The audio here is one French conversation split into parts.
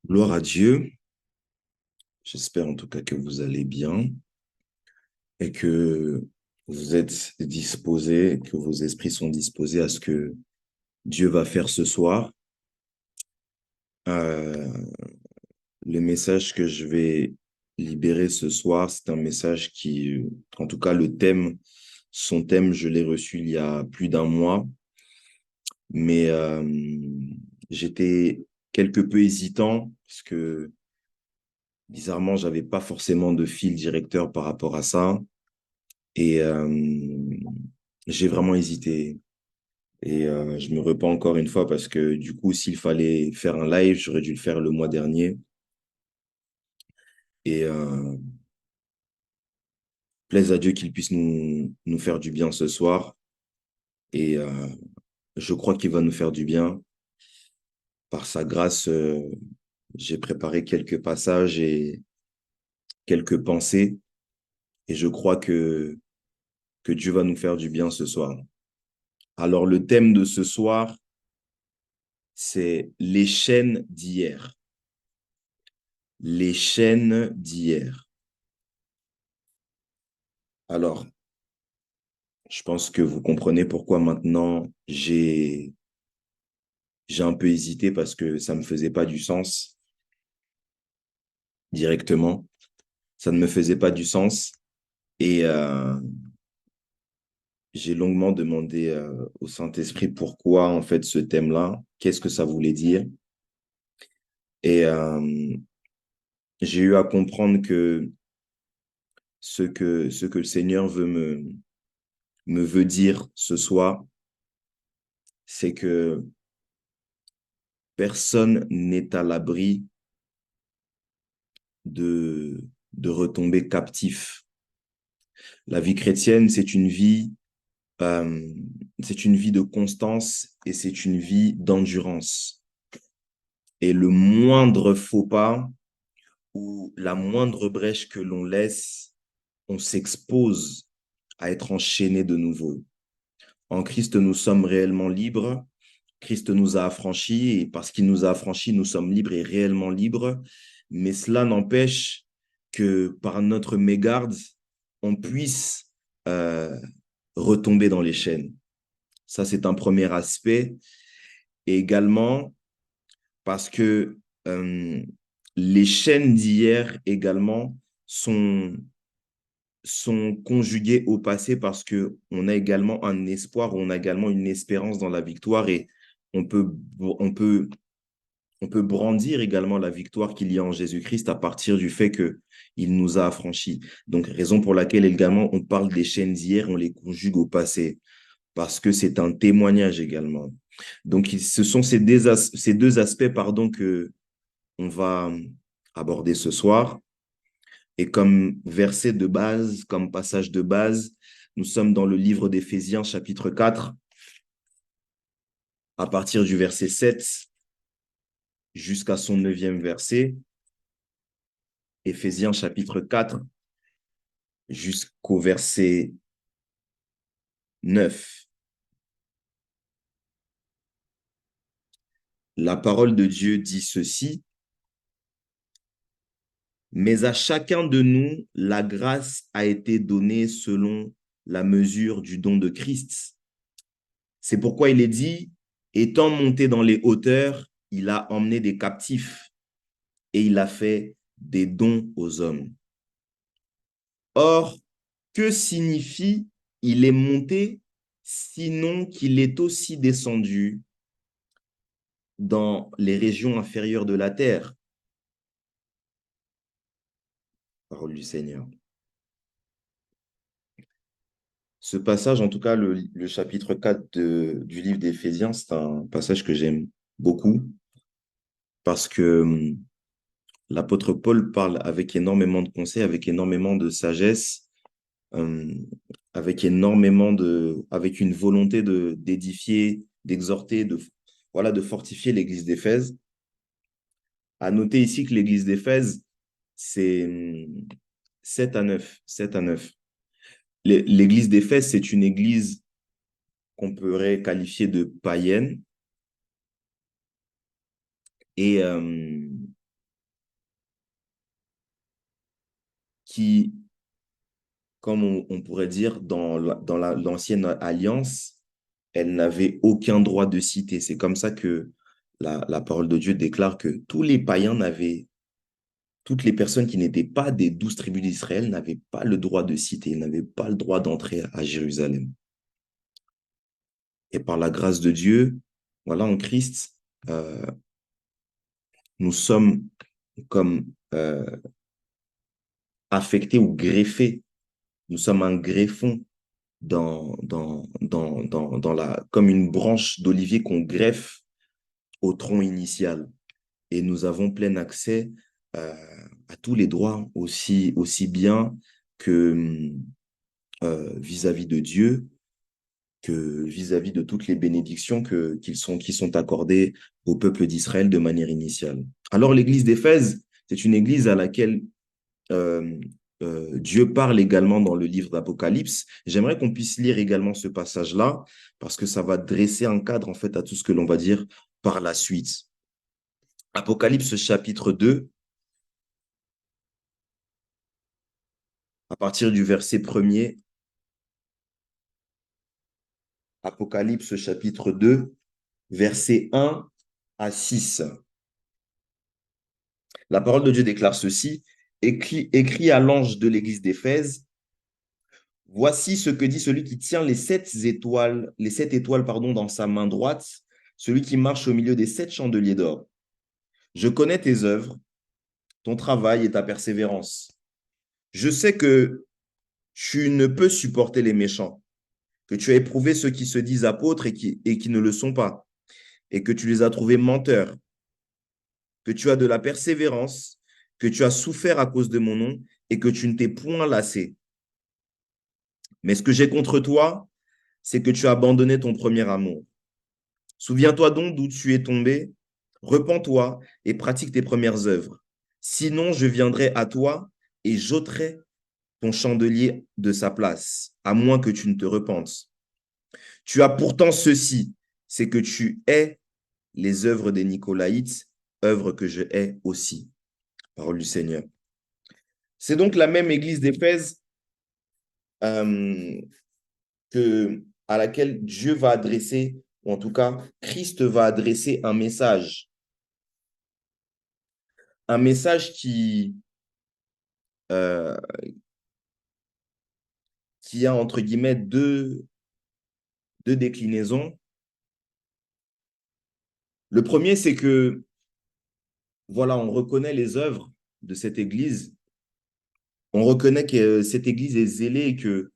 Gloire à Dieu. J'espère en tout cas que vous allez bien et que vous êtes disposés, que vos esprits sont disposés à ce que Dieu va faire ce soir. Euh, le message que je vais libérer ce soir, c'est un message qui, en tout cas, son thème, je l'ai reçu il y a plus d'un mois, mais j'étais quelque peu hésitant parce que bizarrement, j'avais pas forcément de fil directeur par rapport à ça. Et j'ai vraiment hésité. Et je me repens encore une fois parce que du coup, s'il fallait faire un live, j'aurais dû le faire le mois dernier. Et plaise à Dieu qu'il puisse nous faire du bien ce soir. Et je crois qu'il va nous faire du bien. Par sa grâce, j'ai préparé quelques passages et quelques pensées. Et je crois que Dieu va nous faire du bien ce soir. Alors, le thème de ce soir, c'est les chaînes d'hier. Les chaînes d'hier. Alors, je pense que vous comprenez pourquoi maintenant j'ai un peu hésité parce que ça me faisait pas du sens directement. Ça ne me faisait pas du sens et j'ai longuement demandé au Saint-Esprit pourquoi en fait ce thème-là, qu'est-ce que ça voulait dire. Et j'ai eu à comprendre que ce que le Seigneur me veut dire ce soir, c'est que personne n'est à l'abri de retomber captif. La vie chrétienne, euh, c'est une vie de constance et c'est une vie d'endurance. Et le moindre faux pas ou la moindre brèche que l'on laisse, on s'expose à être enchaîné de nouveau. En Christ, nous sommes réellement libres. Christ nous a affranchis et parce qu'il nous a affranchis, nous sommes libres et réellement libres. Mais cela n'empêche que par notre mégarde, on puisse euh, retomber dans les chaînes. Ça, c'est un premier aspect. Et également parce que euh, les chaînes d'hier également sont, sont conjuguées au passé parce que on a également un espoir, on a également une espérance dans la victoire et on peut, on peut on peut brandir également la victoire qu'il y a en Jésus-Christ à partir du fait que il nous a affranchis. Donc, raison pour laquelle également on parle des chaînes d'hier, on les conjugue au passé, parce que c'est un témoignage également. Donc, ce sont ces deux aspects, pardon, que on va aborder ce soir. Et comme verset de base, comme passage de base, nous sommes dans le livre d'Éphésiens, chapitre 4, à partir du verset 7 jusqu'à son neuvième verset. Éphésiens, chapitre 4, jusqu'au verset 9. La parole de Dieu dit ceci, mais à chacun de nous, la grâce a été donnée selon la mesure du don de Christ. C'est pourquoi il est dit, étant monté dans les hauteurs, il a emmené des captifs et il a fait des dons aux hommes. Or, que signifie il est monté, sinon qu'il est aussi descendu dans les régions inférieures de la terre? Parole du Seigneur. Ce passage, en tout cas, le chapitre 4 du livre d'Éphésiens, c'est un passage que j'aime beaucoup parce que l'apôtre Paul parle avec énormément de conseils, avec énormément de sagesse, euh, avec une volonté d'édifier, d'exhorter, voilà, de fortifier l'église d'Éphèse. À noter ici que l'église d'Éphèse, c'est 7 à 9, 7 à 9. L'église d'Éphèse, c'est une église qu'on pourrait qualifier de païenne. Et qui, comme on pourrait dire, dans l'ancienne alliance, elle n'avait aucun droit de citer. C'est comme ça que la parole de Dieu déclare que tous les païens n'avaient, toutes les personnes qui n'étaient pas des 12 tribus d'Israël n'avaient pas le droit de citer, n'avaient pas le droit d'entrer à Jérusalem. Et par la grâce de Dieu, voilà, en Christ, euh, nous sommes comme affectés ou greffés. Nous sommes un greffon comme une branche d'olivier qu'on greffe au tronc initial. Et nous avons plein accès euh, à tous les droits, aussi bien que vis-à-vis de Dieu, que vis-à-vis de toutes les bénédictions qui sont accordées au peuple d'Israël de manière initiale. Alors, l'église d'Éphèse, c'est une église à laquelle euh, Dieu parle également dans le livre d'Apocalypse. J'aimerais qu'on puisse lire également ce passage-là, parce que ça va dresser un cadre, en fait, à tout ce que l'on va dire par la suite. Apocalypse chapitre 2, à partir du verset 1er. Apocalypse chapitre 2, verset 1 à 6. La parole de Dieu déclare ceci, écrit à l'ange de l'église d'Éphèse, voici ce que dit celui qui tient les sept étoiles, pardon, dans sa main droite, celui qui marche au milieu des 7 chandeliers d'or. Je connais tes œuvres, ton travail et ta persévérance. Je sais que tu ne peux supporter les méchants, que tu as éprouvé ceux qui se disent apôtres et qui ne le sont pas, et que tu les as trouvés menteurs, que tu as de la persévérance, que tu as souffert à cause de mon nom et que tu ne t'es point lassé. Mais ce que j'ai contre toi, c'est que tu as abandonné ton premier amour. Souviens-toi donc d'où tu es tombé, repens-toi et pratique tes premières œuvres. Sinon, je viendrai à toi et j'ôterai ton chandelier de sa place, à moins que tu ne te repentes. Tu as pourtant ceci, c'est que tu hais les œuvres des Nicolaïtes, œuvres que je hais aussi. Parole du Seigneur. C'est donc la même église d'Éphèse euh, à laquelle Dieu va adresser, ou en tout cas, Christ va adresser un message. Un message euh, qui a, entre guillemets, deux déclinaisons. Le premier, c'est que, voilà, on reconnaît les œuvres de cette église. On reconnaît que cette église est zélée et que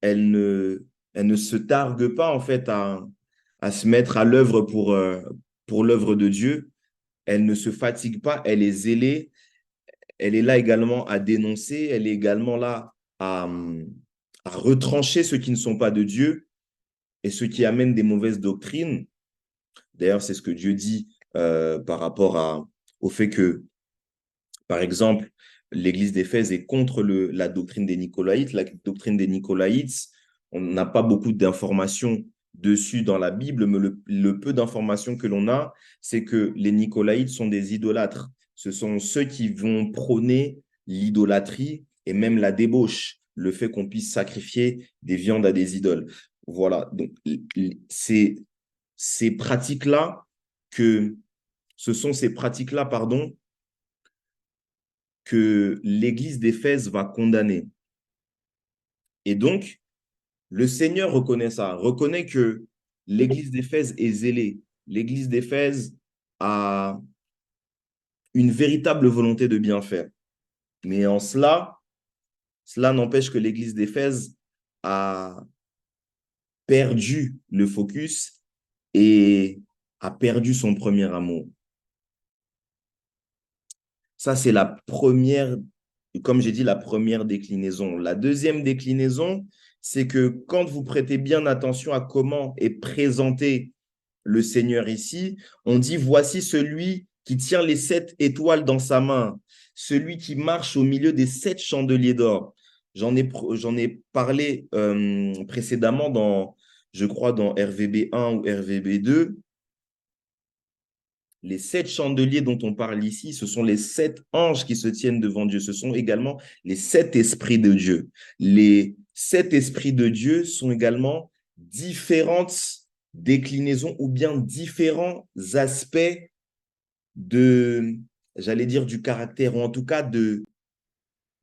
elle ne se targue pas, en fait, à se mettre à l'œuvre pour l'œuvre de Dieu. Elle ne se fatigue pas, elle est zélée. Elle est là également à dénoncer, elle est également là à retrancher ceux qui ne sont pas de Dieu et ceux qui amènent des mauvaises doctrines. D'ailleurs, c'est ce que Dieu dit par rapport au fait que, par exemple, l'Église d'Éphèse est contre la doctrine des Nicolaïtes. La doctrine des Nicolaïtes, on n'a pas beaucoup d'informations dessus dans la Bible, mais le peu d'informations que l'on a, c'est que les Nicolaïtes sont des idolâtres. Ce sont ceux qui vont prôner l'idolâtrie et même la débauche, le fait qu'on puisse sacrifier des viandes à des idoles. Voilà, donc c'est ces pratiques-là que ce sont ces pratiques-là, pardon, que l'Église d'Éphèse va condamner. Et donc, le Seigneur reconnaît ça, reconnaît que l'Église d'Éphèse est zélée. L'Église d'Éphèse a une véritable volonté de bien faire. Mais en cela n'empêche que l'Église d'Éphèse a perdu le focus et a perdu son premier amour. Ça, c'est la première, comme j'ai dit, la première déclinaison. La deuxième déclinaison, c'est que quand vous prêtez bien attention à comment est présenté le Seigneur ici, on dit, voici celui qui tient les 7 étoiles dans sa main, celui qui marche au milieu des 7 chandeliers d'or. J'en ai parlé précédemment je crois, dans RVB 1 ou RVB 2. les 7 chandeliers dont on parle ici, ce sont les 7 anges qui se tiennent devant Dieu. Ce sont également les 7 esprits de Dieu. Les 7 esprits de Dieu sont également différentes déclinaisons ou bien différents aspects de, j'allais dire, du caractère, ou en tout cas de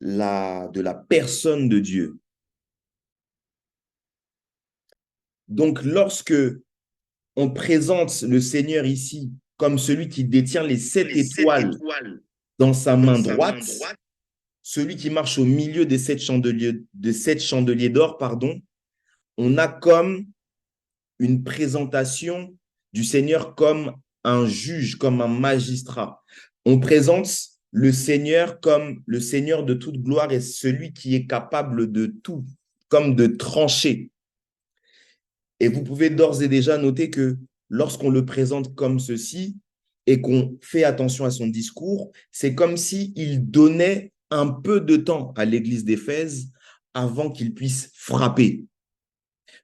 la personne de Dieu. Donc, lorsque on présente le Seigneur ici comme celui qui détient les 7 étoiles dans sa main droite, celui qui marche au milieu des 7 chandeliers d'or, pardon, on a comme une présentation du Seigneur comme un juge, comme un magistrat. On présente le Seigneur comme le Seigneur de toute gloire et celui qui est capable de tout, comme de trancher. Et vous pouvez d'ores et déjà noter que lorsqu'on le présente comme ceci et qu'on fait attention à son discours, c'est comme s'il donnait un peu de temps à l'église d'Éphèse avant qu'il puisse frapper.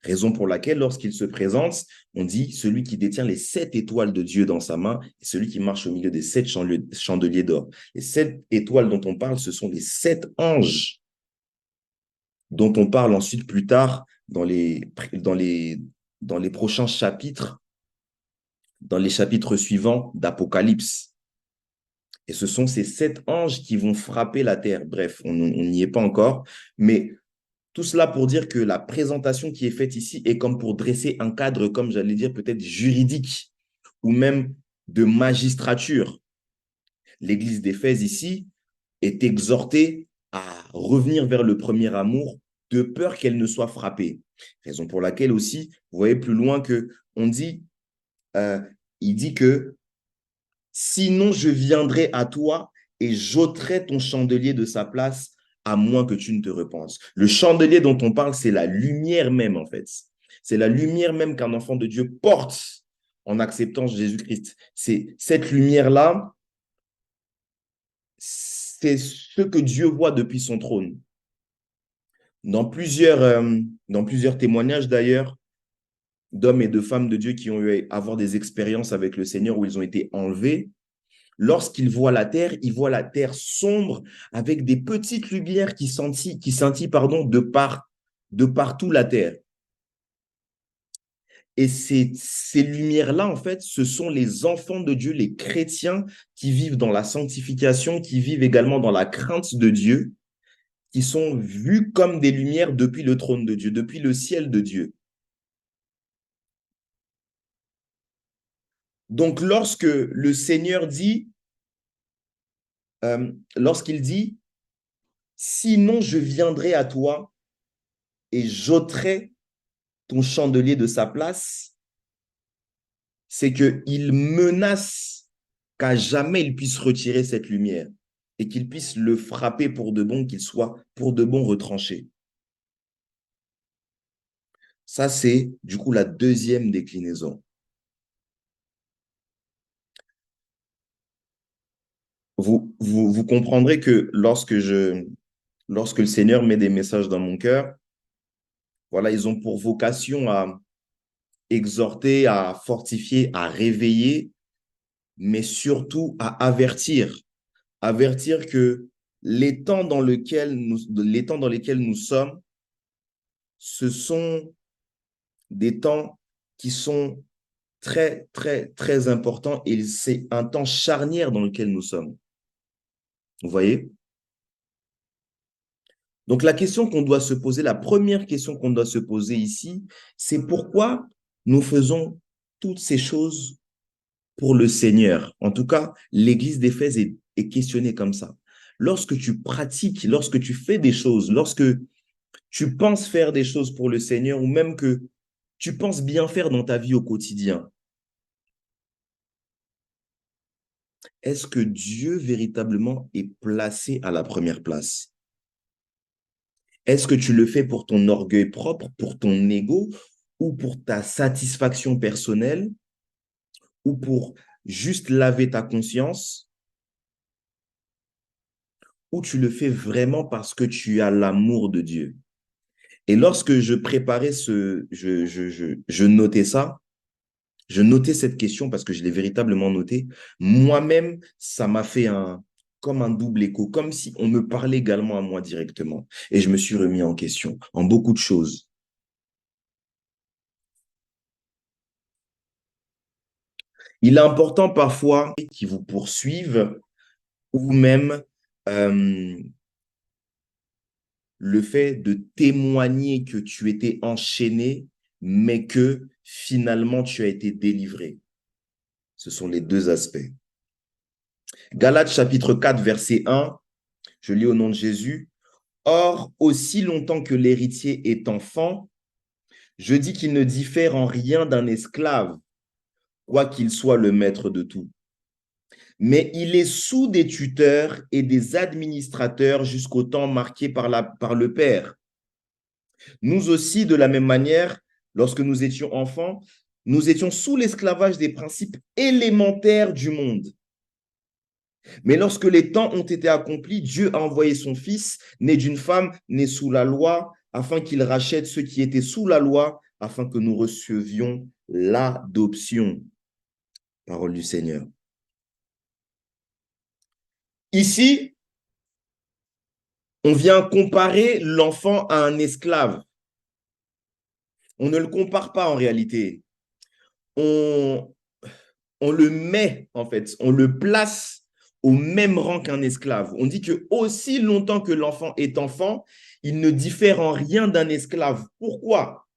Raison pour laquelle, lorsqu'il se présente, on dit celui qui détient les 7 étoiles de Dieu dans sa main et celui qui marche au milieu des 7 chandeliers d'or. Les 7 étoiles dont on parle, ce sont les 7 anges dont on parle ensuite plus tard dans les prochains chapitres, dans les chapitres suivants d'Apocalypse. Et ce sont ces 7 anges qui vont frapper la terre. Bref, on n'y est pas encore, mais tout cela pour dire que la présentation qui est faite ici est comme pour dresser un cadre, comme j'allais dire, peut-être juridique ou même de magistrature. L'Église d'Éphèse ici est exhortée à revenir vers le premier amour de peur qu'elle ne soit frappée. Raison pour laquelle aussi, vous voyez plus loin que on dit, il dit que sinon je viendrai à toi et j'ôterai ton chandelier de sa place à moins que tu ne te repenses. Le chandelier dont on parle, c'est la lumière même en fait. C'est la lumière même qu'un enfant de Dieu porte en acceptant Jésus-Christ. C'est cette lumière-là, c'est ce que Dieu voit depuis son trône. Dans plusieurs témoignages d'ailleurs, d'hommes et de femmes de Dieu qui ont eu à avoir des expériences avec le Seigneur où ils ont été enlevés, lorsqu'ils voient la terre, ils voient la terre sombre avec des petites lumières qui scintillent, de partout la terre. Et ces lumières-là, en fait, ce sont les enfants de Dieu, les chrétiens qui vivent dans la sanctification, qui vivent également dans la crainte de Dieu, qui sont vus comme des lumières depuis le trône de Dieu, depuis le ciel de Dieu. Donc, lorsqu'il dit, sinon je viendrai à toi et j'ôterai ton chandelier de sa place, c'est qu'il menace qu'à jamais il puisse retirer cette lumière et qu'il puisse le frapper pour de bon, qu'il soit pour de bon retranché. Ça, c'est du coup la deuxième déclinaison. Vous comprendrez que lorsque le Seigneur met des messages dans mon cœur, voilà, ils ont pour vocation à exhorter, à fortifier, à réveiller, mais surtout à avertir. Avertir que les temps dans lesquels nous sommes, ce sont des temps qui sont très, très, très importants et c'est un temps charnière dans lequel nous sommes. Vous voyez? Donc, la première question qu'on doit se poser ici, c'est pourquoi nous faisons toutes ces choses pour le Seigneur. En tout cas, l'Église d'Éphèse est questionnée comme ça. Lorsque tu pratiques, lorsque tu fais des choses, lorsque tu penses faire des choses pour le Seigneur ou même que tu penses bien faire dans ta vie au quotidien, est-ce que Dieu véritablement est placé à la première place? Est-ce que tu le fais pour ton orgueil propre, pour ton ego ou pour ta satisfaction personnelle ou pour juste laver ta conscience ou tu le fais vraiment parce que tu as l'amour de Dieu? Et lorsque je préparais je notais ça, Je notais cette question parce que je l'ai véritablement notée. Moi-même, ça m'a fait comme un double écho, comme si on me parlait également à moi directement. Et je me suis remis en question en beaucoup de choses. Il est important parfois qui vous poursuivent ou même euh, le fait de témoigner que tu étais enchaîné, mais que finalement tu as été délivré. Ce sont les deux aspects. Galates chapitre 4, verset 1, je lis au nom de Jésus. Or, aussi longtemps que l'héritier est enfant, je dis qu'il ne diffère en rien d'un esclave, quoiqu'il soit le maître de tout. Mais il est sous des tuteurs et des administrateurs jusqu'au temps marqué par le Père. Nous aussi, de la même manière, lorsque nous étions enfants, nous étions sous l'esclavage des principes élémentaires du monde. Mais lorsque les temps ont été accomplis, Dieu a envoyé son Fils, né d'une femme, né sous la loi, afin qu'il rachète ceux qui étaient sous la loi, afin que nous recevions l'adoption. Parole du Seigneur. Ici, on vient comparer l'enfant à un esclave. On ne le compare pas en réalité. On, on le met, en fait, on le place au même rang qu'un esclave. On dit que aussi longtemps que l'enfant est enfant, il ne diffère en rien d'un esclave. Pourquoi?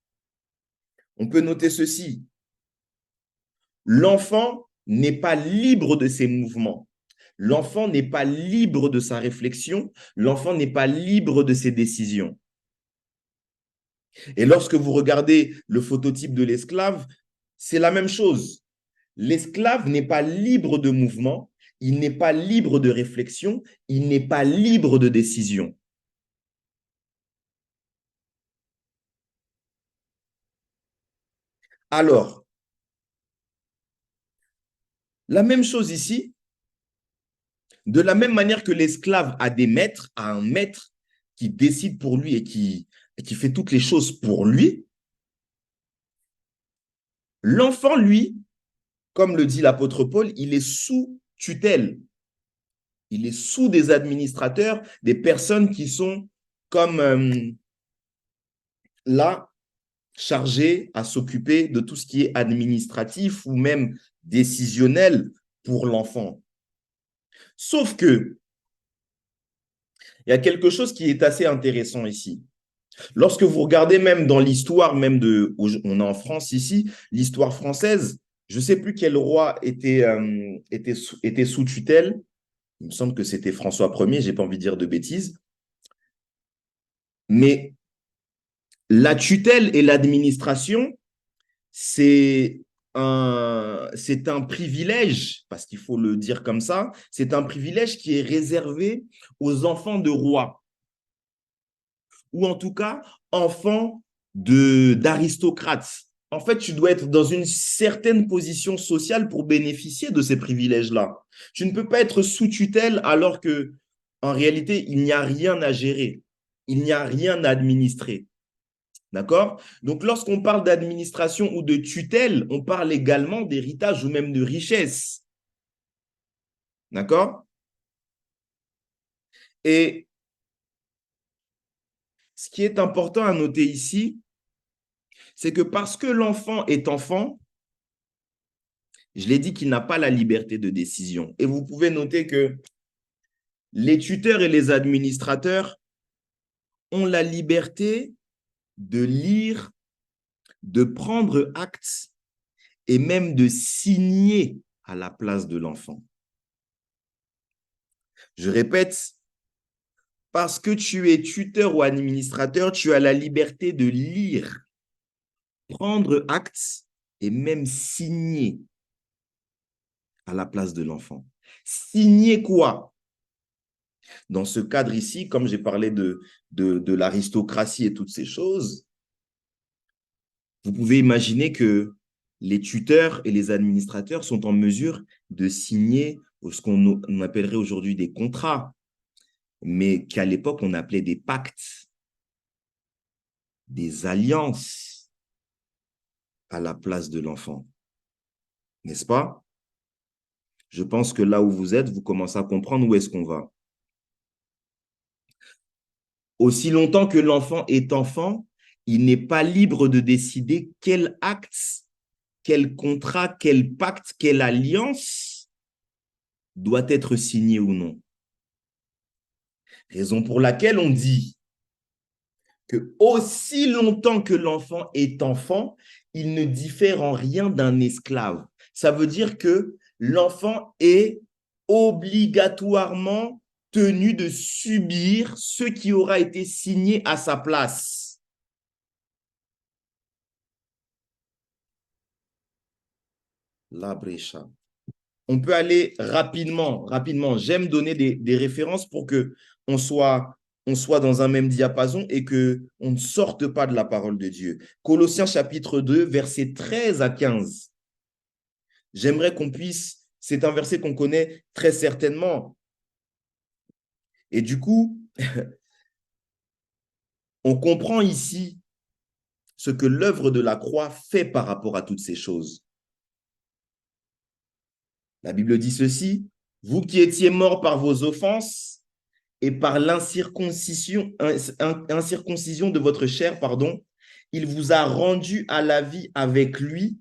On peut noter ceci. L'enfant n'est pas libre de ses mouvements. L'enfant n'est pas libre de sa réflexion. L'enfant n'est pas libre de ses décisions. Et lorsque vous regardez le phototype de l'esclave, c'est la même chose. L'esclave n'est pas libre de mouvement, il n'est pas libre de réflexion, il n'est pas libre de décision. Alors, la même chose ici, de la même manière que l'esclave a des maîtres, a un maître qui décide pour lui et qui fait toutes les choses pour lui, l'enfant, lui, comme le dit l'apôtre Paul, il est sous tutelle. Il est sous des administrateurs, des personnes qui sont comme là, chargées à s'occuper de tout ce qui est administratif ou même décisionnel pour l'enfant. Sauf que, il y a quelque chose qui est assez intéressant ici. Lorsque vous regardez même dans l'histoire, même on est en France ici, l'histoire française, je ne sais plus quel roi était sous tutelle. Il me semble que c'était François Ier, je n'ai pas envie de dire de bêtises. Mais la tutelle et l'administration, c'est c'est un privilège, parce qu'il faut le dire comme ça, c'est un privilège qui est réservé aux enfants de rois, ou en tout cas, enfants d'aristocrates. En fait, tu dois être dans une certaine position sociale pour bénéficier de ces privilèges-là. Tu ne peux pas être sous tutelle alors que, en réalité, il n'y a rien à gérer. Il n'y a rien à administrer. D'accord? Donc, lorsqu'on parle d'administration ou de tutelle, on parle également d'héritage ou même de richesse. D'accord? Et ce qui est important à noter ici, c'est que parce que l'enfant est enfant, je l'ai dit qu'il n'a pas la liberté de décision. Et vous pouvez noter que les tuteurs et les administrateurs ont la liberté de lire, de prendre acte et même de signer à la place de l'enfant. Je répète, parce que tu es tuteur ou administrateur, tu as la liberté de lire, prendre acte et même signer à la place de l'enfant. Signer quoi? Dans ce cadre ici, comme j'ai parlé de l'aristocratie et toutes ces choses, vous pouvez imaginer que les tuteurs et les administrateurs sont en mesure de signer ce qu'on appellerait aujourd'hui des contrats, mais qu'à l'époque, on appelait des pactes, des alliances à la place de l'enfant. n'est-ce pas? Je pense que là où vous êtes, vous commencez à comprendre où est-ce qu'on va. Aussi longtemps que l'enfant est enfant, il n'est pas libre de décider quel acte, quel contrat, quel pacte, quelle alliance doit être signé ou non. Raison pour laquelle on dit que aussi longtemps que l'enfant est enfant, il ne diffère en rien d'un esclave. Ça veut dire que l'enfant est obligatoirement tenu de subir ce qui aura été signé à sa place. La brécha. On peut aller rapidement. J'aime donner des références pour que on soit dans un même diapason et que on ne sorte pas de la parole de Dieu. Colossiens chapitre 2, versets 13 à 15. J'aimerais qu'on puisse, c'est un verset qu'on connaît très certainement. Et du coup, on comprend ici ce que l'œuvre de la croix fait par rapport à toutes ces choses. La Bible dit ceci, vous qui étiez morts par vos offenses et par l'incirconcision de votre chair, pardon, il vous a rendu à la vie avec lui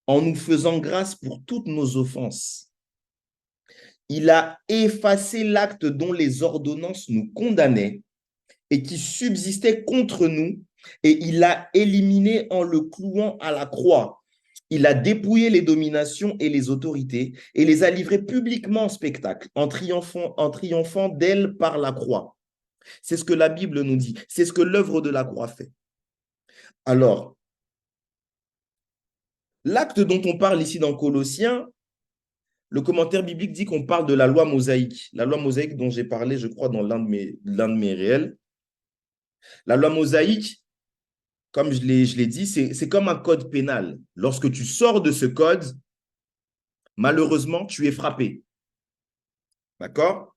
en nous faisant grâce pour toutes nos offenses. Il a effacé l'acte dont les ordonnances nous condamnaient et qui subsistait contre nous, et il l'a éliminé en le clouant à la croix. Il a dépouillé les dominations et les autorités et les a livrées publiquement en spectacle, en triomphant d'elles par la croix. C'est ce que la Bible nous dit. C'est ce que l'œuvre de la croix fait. Alors, l'acte dont on parle ici dans Colossiens, le commentaire biblique dit qu'on parle de la loi mosaïque. La loi mosaïque dont j'ai parlé, je crois, dans l'un de mes réels. La loi mosaïque, comme je l'ai dit, c'est comme un code pénal. Lorsque tu sors de ce code, malheureusement, tu es frappé. D'accord?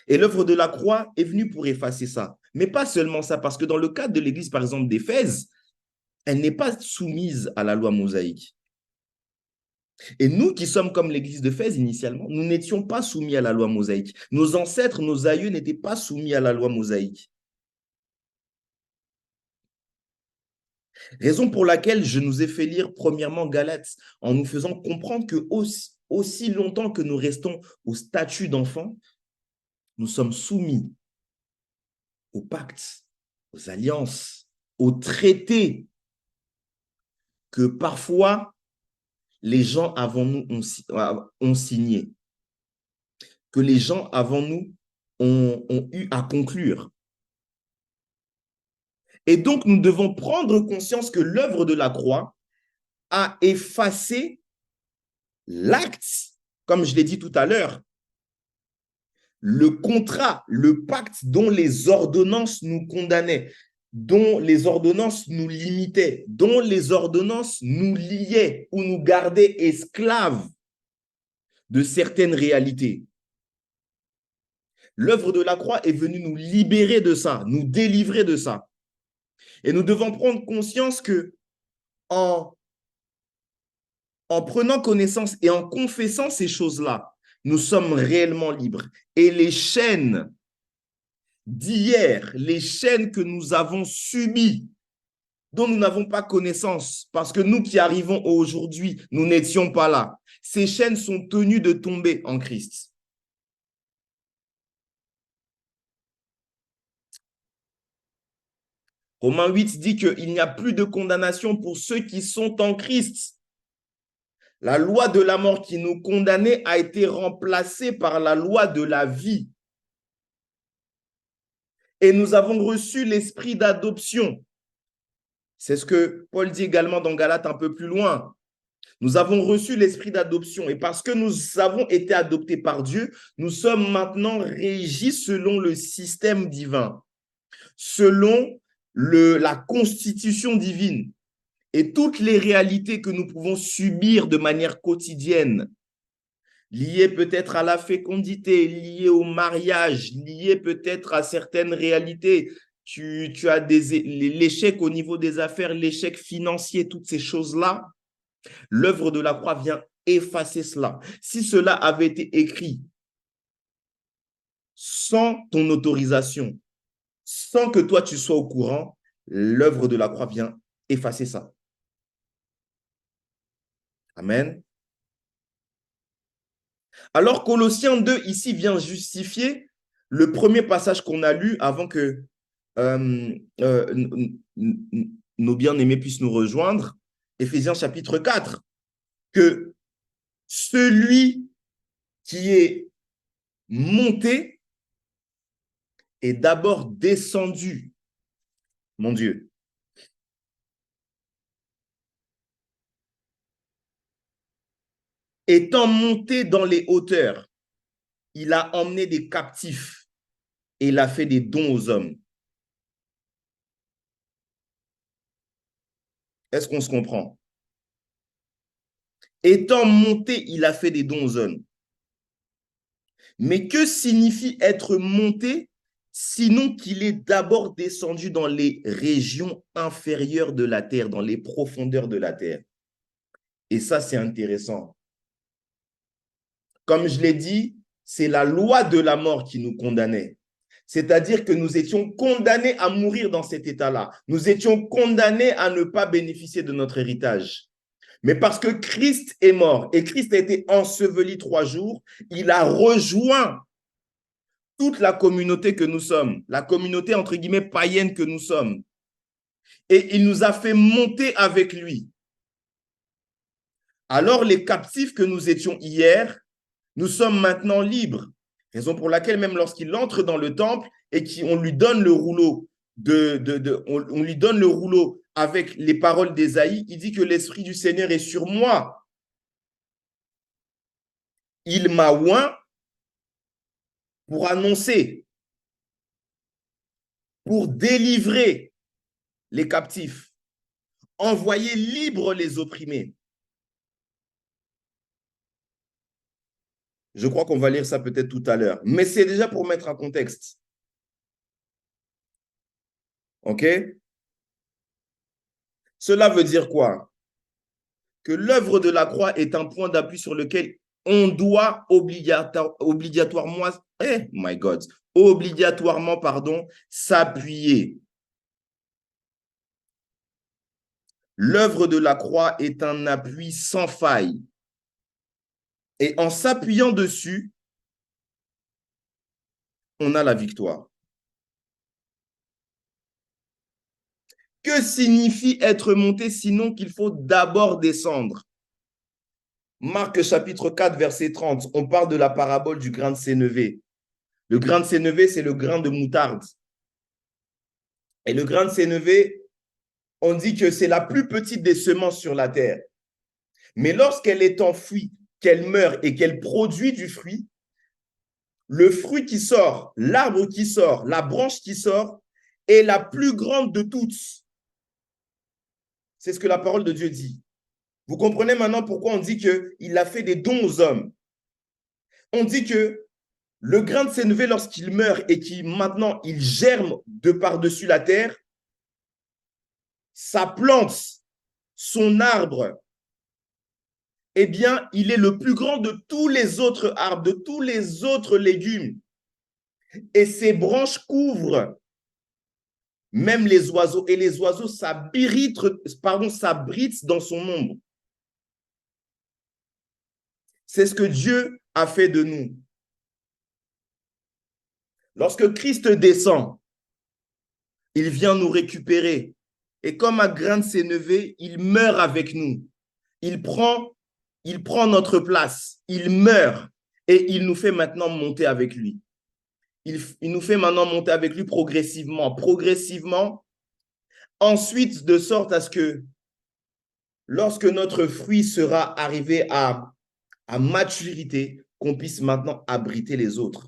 Et l'œuvre de la croix est venue pour effacer ça. Mais pas seulement ça, parce que dans le cadre de l'église, par exemple, d'Éphèse, elle n'est pas soumise à la loi mosaïque. Et nous qui sommes comme l'église d'Éphèse initialement, nous n'étions pas soumis à la loi mosaïque. Nos ancêtres, nos aïeux n'étaient pas soumis à la loi mosaïque. Raison pour laquelle je nous ai fait lire premièrement Galates, en nous faisant comprendre que aussi longtemps que nous restons au statut d'enfant, nous sommes soumis aux pactes, aux alliances, aux traités que parfois les gens avant nous ont signé, que les gens avant nous ont eu à conclure. Et donc, nous devons prendre conscience que l'œuvre de la croix a effacé l'acte, comme je l'ai dit tout à l'heure, le contrat, le pacte dont les ordonnances nous condamnaient, dont les ordonnances nous limitaient, dont les ordonnances nous liaient ou nous gardaient esclaves de certaines réalités. L'œuvre de la croix est venue nous libérer de ça, nous délivrer de ça. Et nous devons prendre conscience que en prenant connaissance et en confessant ces choses-là, nous sommes réellement libres. Et les chaînes d'hier, les chaînes que nous avons subies, dont nous n'avons pas connaissance, parce que nous qui arrivons aujourd'hui, nous n'étions pas là. Ces chaînes sont tenues de tomber en Christ. Romains 8 dit qu'il n'y a plus de condamnation pour ceux qui sont en Christ. La loi de la mort qui nous condamnait a été remplacée par la loi de la vie. Et nous avons reçu l'esprit d'adoption. C'est ce que Paul dit également dans Galates un peu plus loin. Nous avons reçu l'esprit d'adoption et parce que nous avons été adoptés par Dieu, nous sommes maintenant régis selon le système divin, selon la constitution divine et toutes les réalités que nous pouvons subir de manière quotidienne, liées peut-être à la fécondité, liées au mariage, liées peut-être à certaines réalités tu as l'échec au niveau des affaires, l'échec financier, toutes ces choses-là, l'œuvre de la croix vient effacer cela. Si cela avait été écrit sans ton autorisation, sans que toi tu sois au courant, l'œuvre de la croix vient effacer ça. Amen. Alors Colossiens 2 ici vient justifier le premier passage qu'on a lu avant que euh, euh, nos bien-aimés puissent nous rejoindre, Éphésiens chapitre 4, que celui qui est monté est d'abord descendu, mon Dieu. Étant monté dans les hauteurs, il a emmené des captifs et il a fait des dons aux hommes. Est-ce qu'on se comprend? Étant monté, il a fait des dons aux hommes. Mais que signifie être monté, sinon qu'il est d'abord descendu dans les régions inférieures de la terre, dans les profondeurs de la terre? Et ça, c'est intéressant. Comme je l'ai dit, c'est la loi de la mort qui nous condamnait. C'est-à-dire que nous étions condamnés à mourir dans cet état-là. Nous étions condamnés à ne pas bénéficier de notre héritage. Mais parce que Christ est mort et Christ a été enseveli 3 jours, il a rejoint toute la communauté que nous sommes, la communauté entre guillemets païenne que nous sommes. Et il nous a fait monter avec lui. Alors les captifs que nous étions hier, nous sommes maintenant libres. Raison pour laquelle même lorsqu'il entre dans le temple et qu'on lui donne le rouleau, on lui donne le rouleau avec les paroles d'Ésaïe, il dit que l'Esprit du Seigneur est sur moi. Il m'a oint pour annoncer, pour délivrer les captifs, envoyer libres les opprimés. Je crois qu'on va lire ça peut-être tout à l'heure, mais c'est déjà pour mettre un contexte. OK? Cela veut dire quoi? Que l'œuvre de la croix est un point d'appui sur lequel on doit obligatoirement, my God, obligatoirement, pardon, s'appuyer. L'œuvre de la croix est un appui sans faille. Et en s'appuyant dessus, on a la victoire. Que signifie être monté sinon qu'il faut d'abord descendre? Marc chapitre 4, verset 30, on parle de la parabole du grain de sénévé. Le grain de sénévé, c'est le grain de moutarde. Et le grain de sénévé, on dit que c'est la plus petite des semences sur la terre. Mais lorsqu'elle est enfouie, qu'elle meurt et qu'elle produit du fruit, le fruit qui sort, l'arbre qui sort, la branche qui sort est la plus grande de toutes. C'est ce que la parole de Dieu dit. Vous comprenez maintenant pourquoi on dit qu'il a fait des dons aux hommes. On dit que le grain de sénévé, lorsqu'il meurt et qu'il maintenant il germe de par-dessus la terre, sa plante, son arbre, eh bien, il est le plus grand de tous les autres arbres, de tous les autres légumes. Et ses branches couvrent même les oiseaux. Et les oiseaux s'abritent dans son ombre. C'est ce que Dieu a fait de nous. Lorsque Christ descend, il vient nous récupérer. Et comme un grain de sénévé, il meurt avec nous. Il prend notre place. Il meurt et il nous fait maintenant monter avec lui. Il nous fait maintenant monter avec lui progressivement. Ensuite, de sorte à ce que lorsque notre fruit sera arrivé à maturité, qu'on puisse maintenant abriter les autres.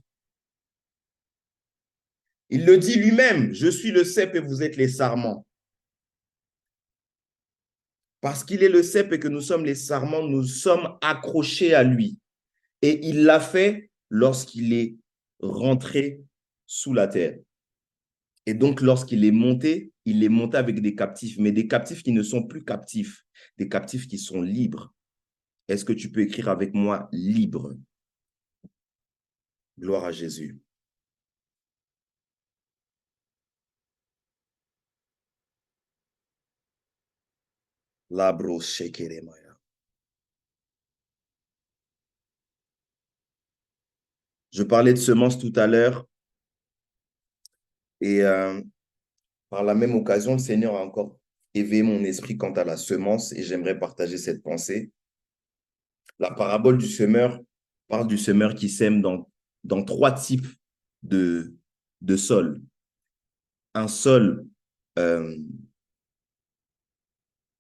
Il le dit lui-même, je suis le cep et vous êtes les sarments. Parce qu'il est le cep et que nous sommes les sarments, nous sommes accrochés à lui. Et il l'a fait lorsqu'il est rentré sous la terre. Et donc, lorsqu'il est monté, il est monté avec des captifs, mais des captifs qui ne sont plus captifs, des captifs qui sont libres. Est-ce que tu peux écrire avec moi libre? Gloire à Jésus. Labro shekeremaya. Je parlais de semences tout à l'heure et par la même occasion, le Seigneur a encore éveillé mon esprit quant à la semence et j'aimerais partager cette pensée. La parabole du semeur parle du semeur qui sème dans trois types de, de sols. Un sol, euh,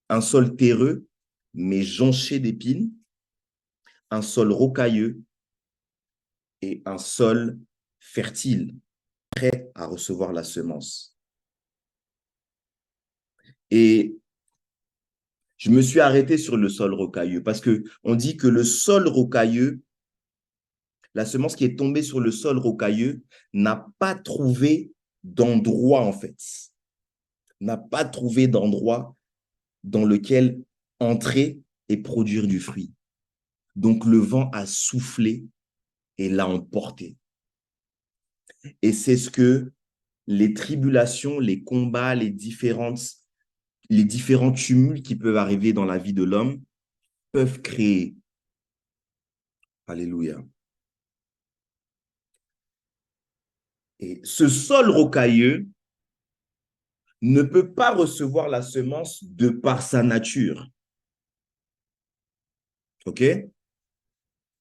un sol terreux, mais jonché d'épines, un sol rocailleux et un sol fertile, prêt à recevoir la semence. Et je me suis arrêté sur le sol rocailleux parce qu'on dit que le sol rocailleux, la semence qui est tombée sur le sol rocailleux, n'a pas trouvé d'endroit, en fait, n'a pas trouvé d'endroit dans lequel entrer et produire du fruit. Donc le vent a soufflé et l'a emporté. Et c'est ce que les tribulations, les combats, les différents tumultes qui peuvent arriver dans la vie de l'homme peuvent créer. Alléluia. Et ce sol rocailleux ne peut pas recevoir la semence de par sa nature. OK?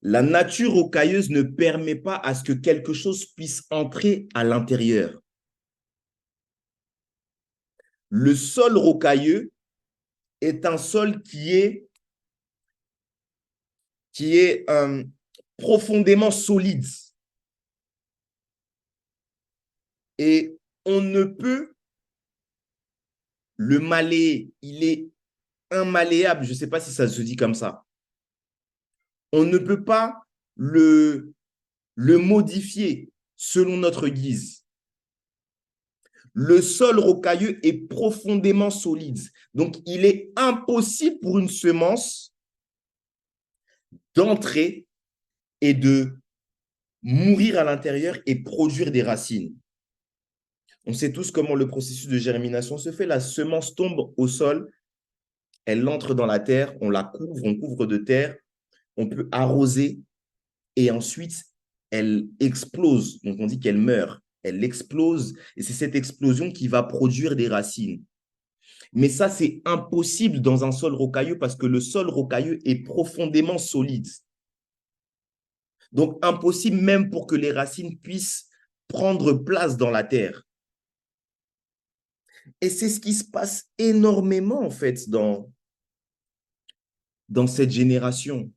La nature rocailleuse ne permet pas à ce que quelque chose puisse entrer à l'intérieur. Le sol rocailleux est un sol qui est profondément solide. Et on ne peut le malayer. Il est immalléable. Je ne sais pas si ça se dit comme ça. On ne peut pas le modifier selon notre guise. Le sol rocailleux est profondément solide. Donc, il est impossible pour une semence d'entrer et de mourir à l'intérieur et produire des racines. On sait tous comment le processus de germination se fait. La semence tombe au sol, elle entre dans la terre, on la couvre, on couvre de terre, on peut arroser et ensuite elle explose. Donc on dit qu'elle meurt. Elle explose et c'est cette explosion qui va produire des racines. Mais ça, c'est impossible dans un sol rocailleux parce que le sol rocailleux est profondément solide. Donc impossible même pour que les racines puissent prendre place dans la terre. Et c'est ce qui se passe énormément en fait dans cette génération.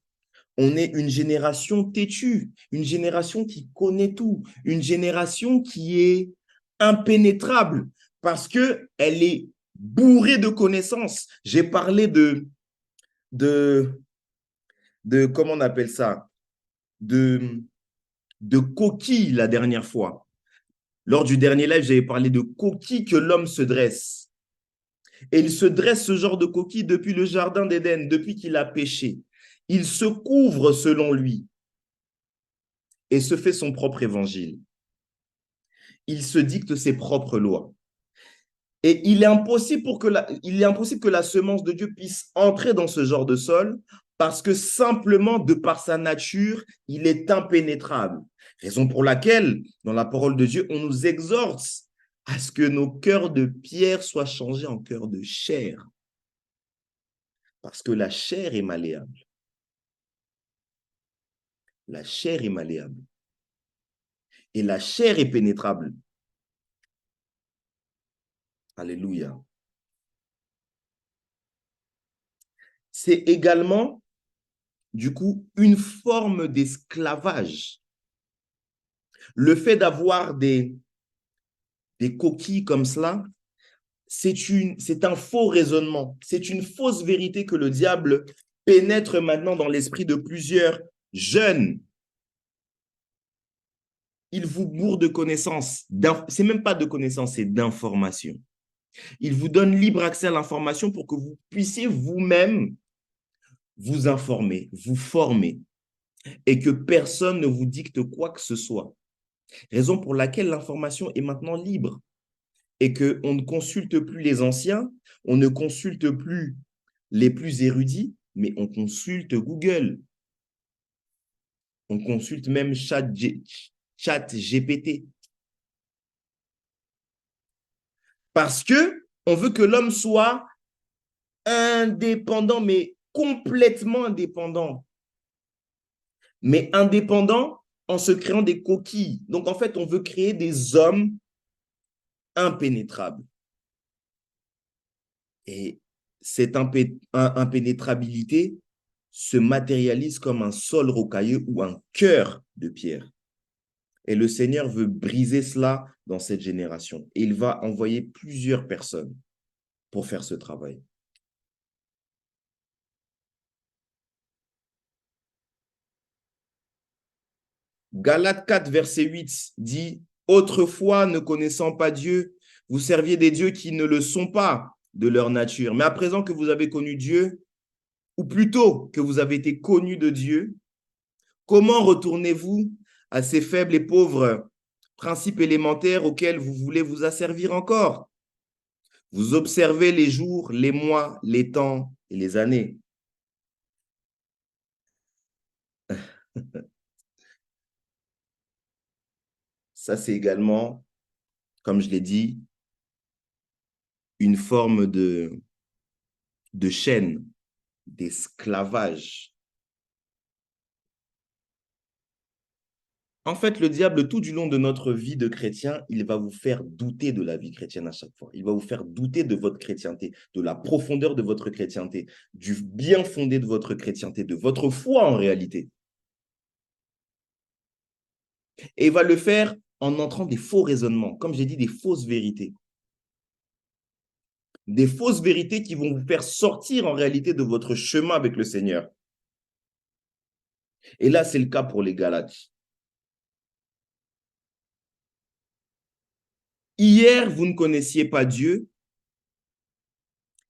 On est une génération têtue, une génération qui connaît tout, une génération qui est impénétrable parce qu'elle est bourrée de connaissances. J'ai parlé de, comment on appelle ça, de, de coquilles la dernière fois. Lors du dernier live, j'avais parlé de coquilles que l'homme se dresse. Et il se dresse ce genre de coquilles depuis le jardin d'Éden, depuis qu'il a péché. Il se couvre selon lui et se fait son propre évangile. Il se dicte ses propres lois. Et il est impossible que la semence de Dieu puisse entrer dans ce genre de sol parce que simplement, de par sa nature, il est impénétrable. Raison pour laquelle, dans la parole de Dieu, on nous exhorte à ce que nos cœurs de pierre soient changés en cœurs de chair. Parce que la chair est malléable. La chair est malléable. Et la chair est pénétrable. Alléluia. C'est également, du coup, une forme d'esclavage. Le fait d'avoir des coquilles comme cela, c'est un faux raisonnement. C'est une fausse vérité que le diable pénètre maintenant dans l'esprit de plusieurs jeunes Il vous bourre de connaissances. C'est même pas de connaissances, c'est d'informations. Il vous donne libre accès à l'information pour que vous puissiez vous-même vous informer, vous former et que personne ne vous dicte quoi que ce soit. Raison pour laquelle l'information est maintenant libre et qu'on ne consulte plus les anciens, on ne consulte plus les plus érudits, mais on consulte Google, on consulte même Chat GPT. Parce que on veut que l'homme soit indépendant, mais complètement indépendant. Mais indépendant en se créant des coquilles. Donc, en fait, on veut créer des hommes impénétrables. Et cette impénétrabilité se matérialise comme un sol rocailleux ou un cœur de pierre. Et le Seigneur veut briser cela dans cette génération. Et il va envoyer plusieurs personnes pour faire ce travail. Galates 4, verset 8 dit, « Autrefois, ne connaissant pas Dieu, vous serviez des dieux qui ne le sont pas de leur nature. Mais à présent que vous avez connu Dieu, ou plutôt que vous avez été connus de Dieu, comment retournez-vous à ces faibles et pauvres principes élémentaires auxquels vous voulez vous asservir encore? Vous observez les jours, les mois, les temps et les années. » Ça, c'est également, comme je l'ai dit, une forme de chaîne, d'esclavage. En fait, le diable, tout du long de notre vie de chrétien, il va vous faire douter de la vie chrétienne à chaque fois. Il va vous faire douter de votre chrétienté, de la profondeur de votre chrétienté, du bien fondé de votre chrétienté, de votre foi en réalité. Et il va le faire en entrant des faux raisonnements, comme j'ai dit, des fausses vérités. Des fausses vérités qui vont vous faire sortir en réalité de votre chemin avec le Seigneur. Et là, c'est le cas pour les Galates. Hier, vous ne connaissiez pas Dieu,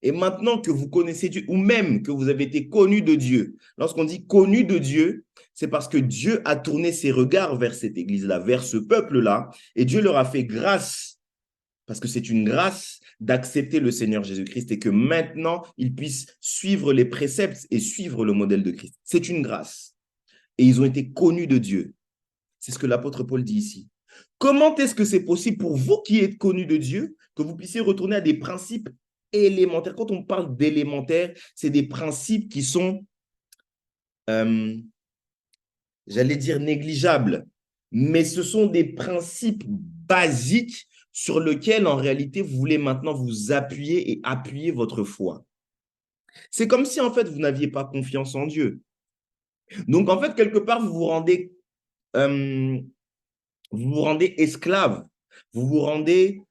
et maintenant que vous connaissez Dieu, ou même que vous avez été connu de Dieu, lorsqu'on dit connu de Dieu, c'est parce que Dieu a tourné ses regards vers cette église-là, vers ce peuple-là, et Dieu leur a fait grâce, parce que c'est une grâce d'accepter le Seigneur Jésus-Christ et que maintenant, ils puissent suivre les préceptes et suivre le modèle de Christ. C'est une grâce. Et ils ont été connus de Dieu. C'est ce que l'apôtre Paul dit ici. Comment est-ce que c'est possible pour vous qui êtes connus de Dieu que vous puissiez retourner à des principes élémentaires? Quand on parle d'élémentaires, c'est des principes qui sont, j'allais dire négligeables, mais ce sont des principes basiques sur lesquels en réalité vous voulez maintenant vous appuyer et appuyer votre foi. C'est comme si en fait vous n'aviez pas confiance en Dieu. Donc en fait quelque part euh, vous vous rendez esclave, vous vous rendez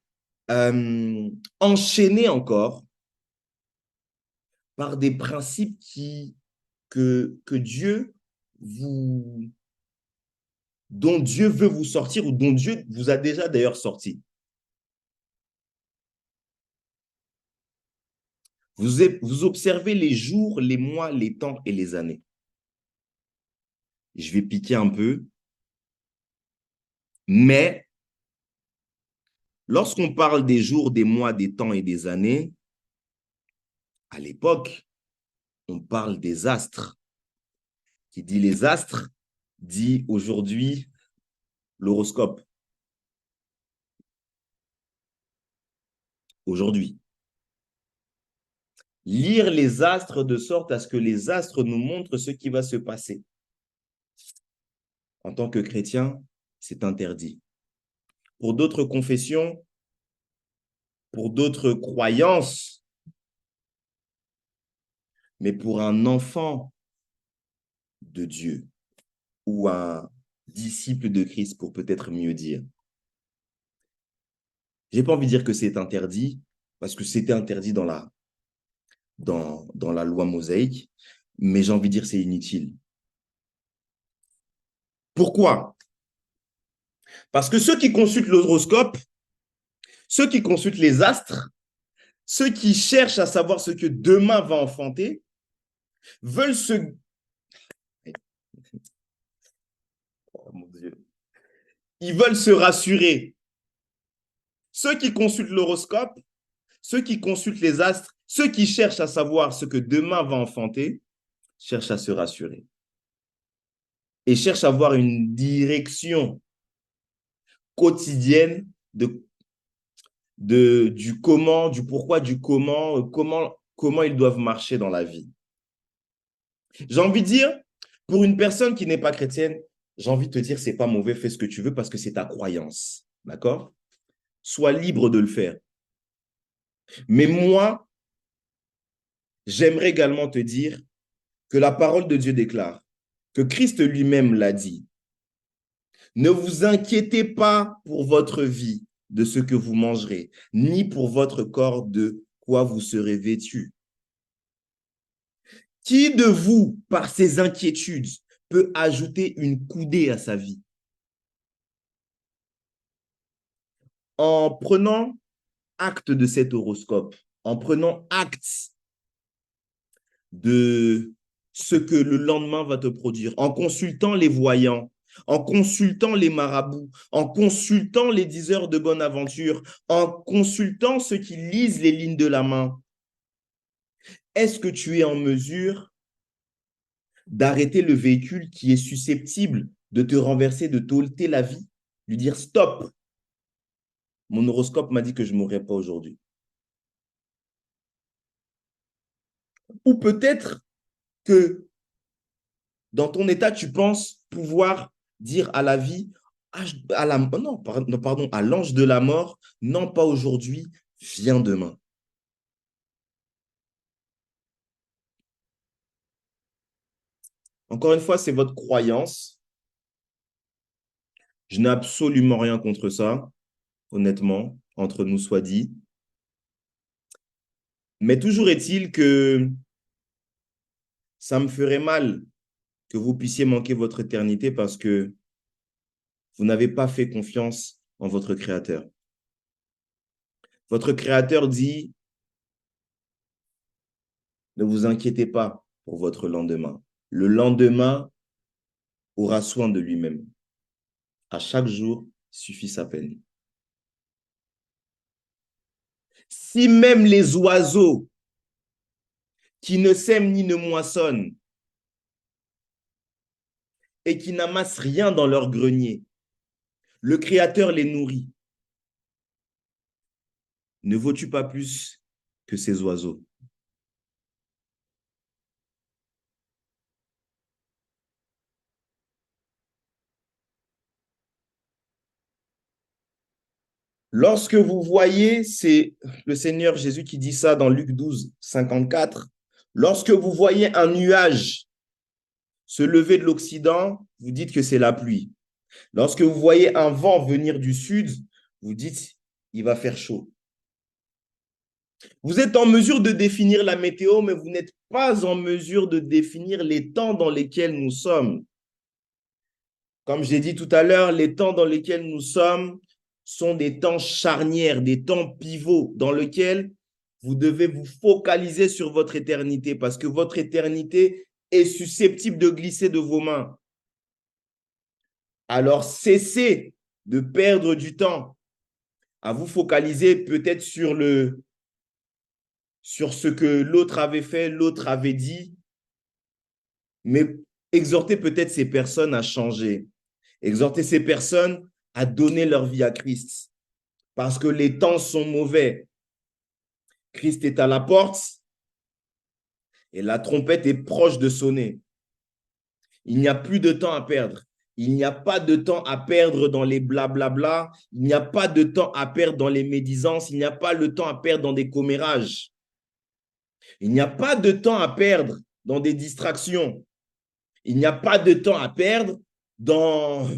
enchaîné encore par des principes que Dieu dont Dieu veut vous sortir ou dont Dieu vous a déjà d'ailleurs sorti. Vous observez les jours, les mois, les temps et les années. Je vais piquer un peu, mais lorsqu'on parle des jours, des mois, des temps et des années, à l'époque, on parle des astres. Qui dit les astres, dit aujourd'hui l'horoscope. Aujourd'hui. Lire les astres de sorte à ce que les astres nous montrent ce qui va se passer. En tant que chrétien, c'est interdit. Pour d'autres confessions, pour d'autres croyances, mais pour un enfant de Dieu ou un disciple de Christ, pour peut-être mieux dire. Je n'ai pas envie de dire que c'est interdit, parce que c'était interdit dans la loi mosaïque, mais j'ai envie de dire que c'est inutile. Pourquoi? Parce que ceux qui consultent l'horoscope, ceux qui consultent les astres, ceux qui cherchent à savoir ce que demain va enfanter, veulent se... Oh, mon Dieu. Ils veulent se rassurer. Ceux qui consultent l'horoscope, ceux qui consultent les astres, ceux qui cherchent à savoir ce que demain va enfanter, cherchent à se rassurer et cherchent à avoir une direction quotidienne du comment, du pourquoi, du comment ils doivent marcher dans la vie. J'ai envie de dire, pour une personne qui n'est pas chrétienne, j'ai envie de te dire, c'est pas mauvais, fais ce que tu veux parce que c'est ta croyance. D'accord? Sois libre de le faire. Mais moi, j'aimerais également te dire que la parole de Dieu déclare, que Christ lui-même l'a dit. Ne vous inquiétez pas pour votre vie de ce que vous mangerez, ni pour votre corps de quoi vous serez vêtu. Qui de vous, par ses inquiétudes, peut ajouter une coudée à sa vie? En prenant acte de cet horoscope, en prenant acte de ce que le lendemain va te produire, en consultant les voyants, en consultant les marabouts, en consultant les diseurs de bonne aventure, en consultant ceux qui lisent les lignes de la main, est-ce que tu es en mesure d'arrêter le véhicule qui est susceptible de te renverser, de t'ôter la vie, lui dire stop, mon horoscope m'a dit que je ne mourrai pas aujourd'hui. Ou peut-être que dans ton état, tu penses pouvoir dire à la vie, non, pardon, à l'ange de la mort, non pas aujourd'hui, viens demain. Encore une fois, c'est votre croyance. Je n'ai absolument rien contre ça, honnêtement, entre nous soit dit. Mais toujours est-il que ça me ferait mal que vous puissiez manquer votre éternité parce que vous n'avez pas fait confiance en votre Créateur. Votre Créateur dit, ne vous inquiétez pas pour votre lendemain. Le lendemain aura soin de lui-même. À chaque jour suffit sa peine. Si même les oiseaux qui ne sèment ni ne moissonnent et qui n'amassent rien dans leur grenier, le Créateur les nourrit, ne vaux-tu pas plus que ces oiseaux? Lorsque vous voyez, c'est le Seigneur Jésus qui dit ça dans Luc 12, 54. Lorsque vous voyez un nuage se lever de l'Occident, vous dites que c'est la pluie. Lorsque vous voyez un vent venir du sud, vous dites il va faire chaud. Vous êtes en mesure de définir la météo, mais vous n'êtes pas en mesure de définir les temps dans lesquels nous sommes. Comme j'ai dit tout à l'heure, les temps dans lesquels nous sommes sont des temps charnières, des temps pivots dans lesquels vous devez vous focaliser sur votre éternité parce que votre éternité est susceptible de glisser de vos mains. Alors cessez de perdre du temps à vous focaliser peut-être sur ce que l'autre avait fait, l'autre avait dit, mais exhortez peut-être ces personnes à changer. Exhortez ces personnes à donner leur vie à Christ parce que les temps sont mauvais. Christ est à la porte et la trompette est proche de sonner. Il n'y a plus de temps à perdre. Il n'y a pas de temps à perdre dans les blablabla. Il n'y a pas de temps à perdre dans les médisances. Il n'y a pas le temps à perdre dans des commérages. Il n'y a pas de temps à perdre dans des distractions. Il n'y a pas de temps à perdre dans,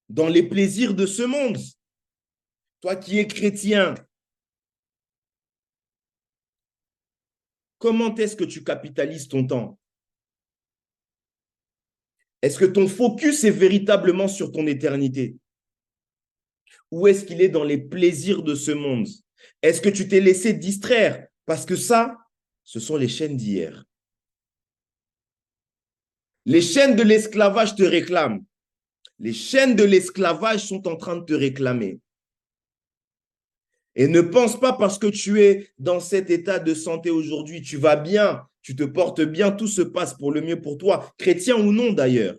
dans les plaisirs de ce monde. Toi qui es chrétien, comment est-ce que tu capitalises ton temps? Est-ce que ton focus est véritablement sur ton éternité? Ou est-ce qu'il est dans les plaisirs de ce monde? Est-ce que tu t'es laissé distraire? Parce que ça, ce sont les chaînes d'hier. Les chaînes de l'esclavage te réclament. Les chaînes de l'esclavage sont en train de te réclamer. Et ne pense pas parce que tu es dans cet état de santé aujourd'hui, tu vas bien, tu te portes bien, tout se passe pour le mieux pour toi, chrétien ou non d'ailleurs.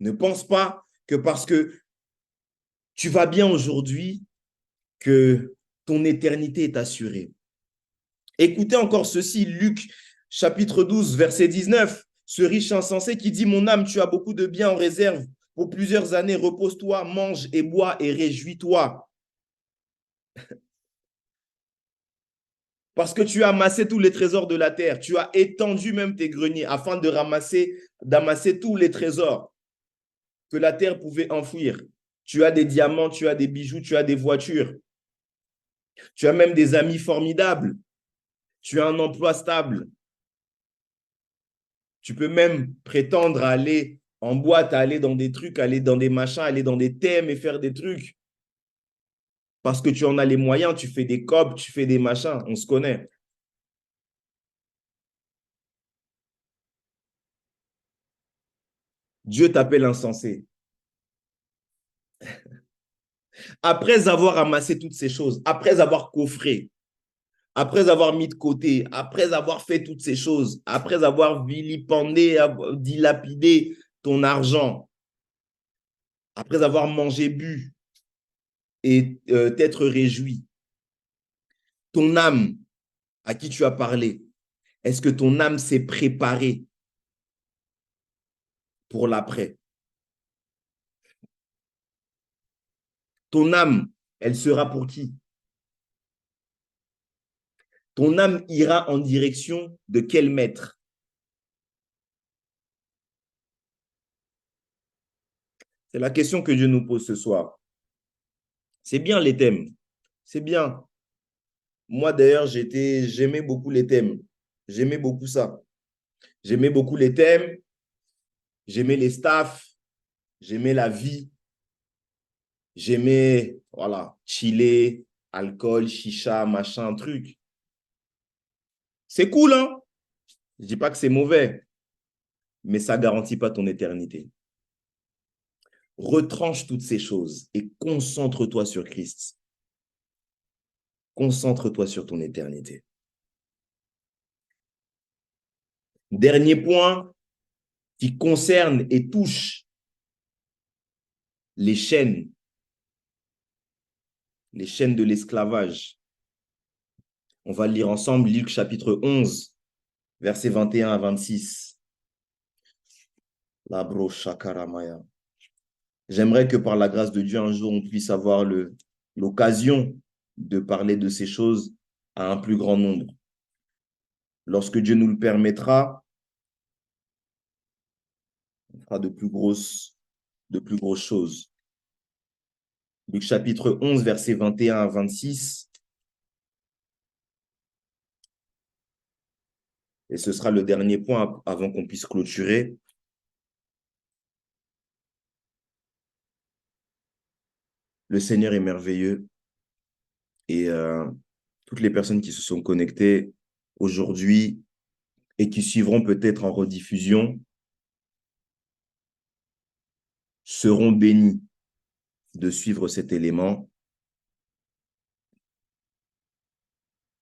Ne pense pas que parce que tu vas bien aujourd'hui, que ton éternité est assurée. Écoutez encore ceci, Luc chapitre 12, verset 19. Ce riche insensé qui dit, mon âme, tu as beaucoup de biens en réserve. Pour plusieurs années, repose-toi, mange et bois et réjouis-toi. Parce que tu as amassé tous les trésors de la terre. Tu as étendu même tes greniers afin d'amasser tous les trésors que la terre pouvait enfouir. Tu as des diamants, tu as des bijoux, tu as des voitures. Tu as même des amis formidables. Tu as un emploi stable. Tu peux même prétendre à aller en boîte, à aller dans des trucs, aller dans des machins, aller dans des thèmes et faire des trucs. Parce que tu en as les moyens, tu fais des copes, tu fais des machins, on se connaît. Dieu t'appelle insensé. Après avoir amassé toutes ces choses, après avoir coffré, après avoir mis de côté, après avoir fait toutes ces choses, après avoir vilipendé, dilapidé ton argent, après avoir mangé, bu et t'être réjoui, ton âme à qui tu as parlé, est-ce que ton âme s'est préparée pour l'après? Ton âme, elle sera pour qui? Ton âme ira en direction de quel maître? C'est la question que Dieu nous pose ce soir. C'est bien les thèmes. C'est bien. Moi, d'ailleurs, j'aimais beaucoup les thèmes. J'aimais beaucoup ça. J'aimais beaucoup les thèmes. J'aimais les staffs. J'aimais la vie. J'aimais, voilà, chiller, alcool, chicha, machin, truc. C'est cool, hein? Je dis pas que c'est mauvais, mais ça garantit pas ton éternité. Retranche toutes ces choses et concentre-toi sur Christ. Concentre-toi sur ton éternité. Dernier point qui concerne et touche les chaînes de l'esclavage. On va le lire ensemble, Luc chapitre 11, versets 21 à 26. Labro Shakaramaya. J'aimerais que par la grâce de Dieu, un jour, on puisse avoir l'occasion de parler de ces choses à un plus grand nombre. Lorsque Dieu nous le permettra, on fera de plus grosses choses. Luc chapitre 11, versets 21 à 26. Et ce sera le dernier point avant qu'on puisse clôturer. Le Seigneur est merveilleux et toutes les personnes qui se sont connectées aujourd'hui et qui suivront peut-être en rediffusion seront bénies de suivre cet élément.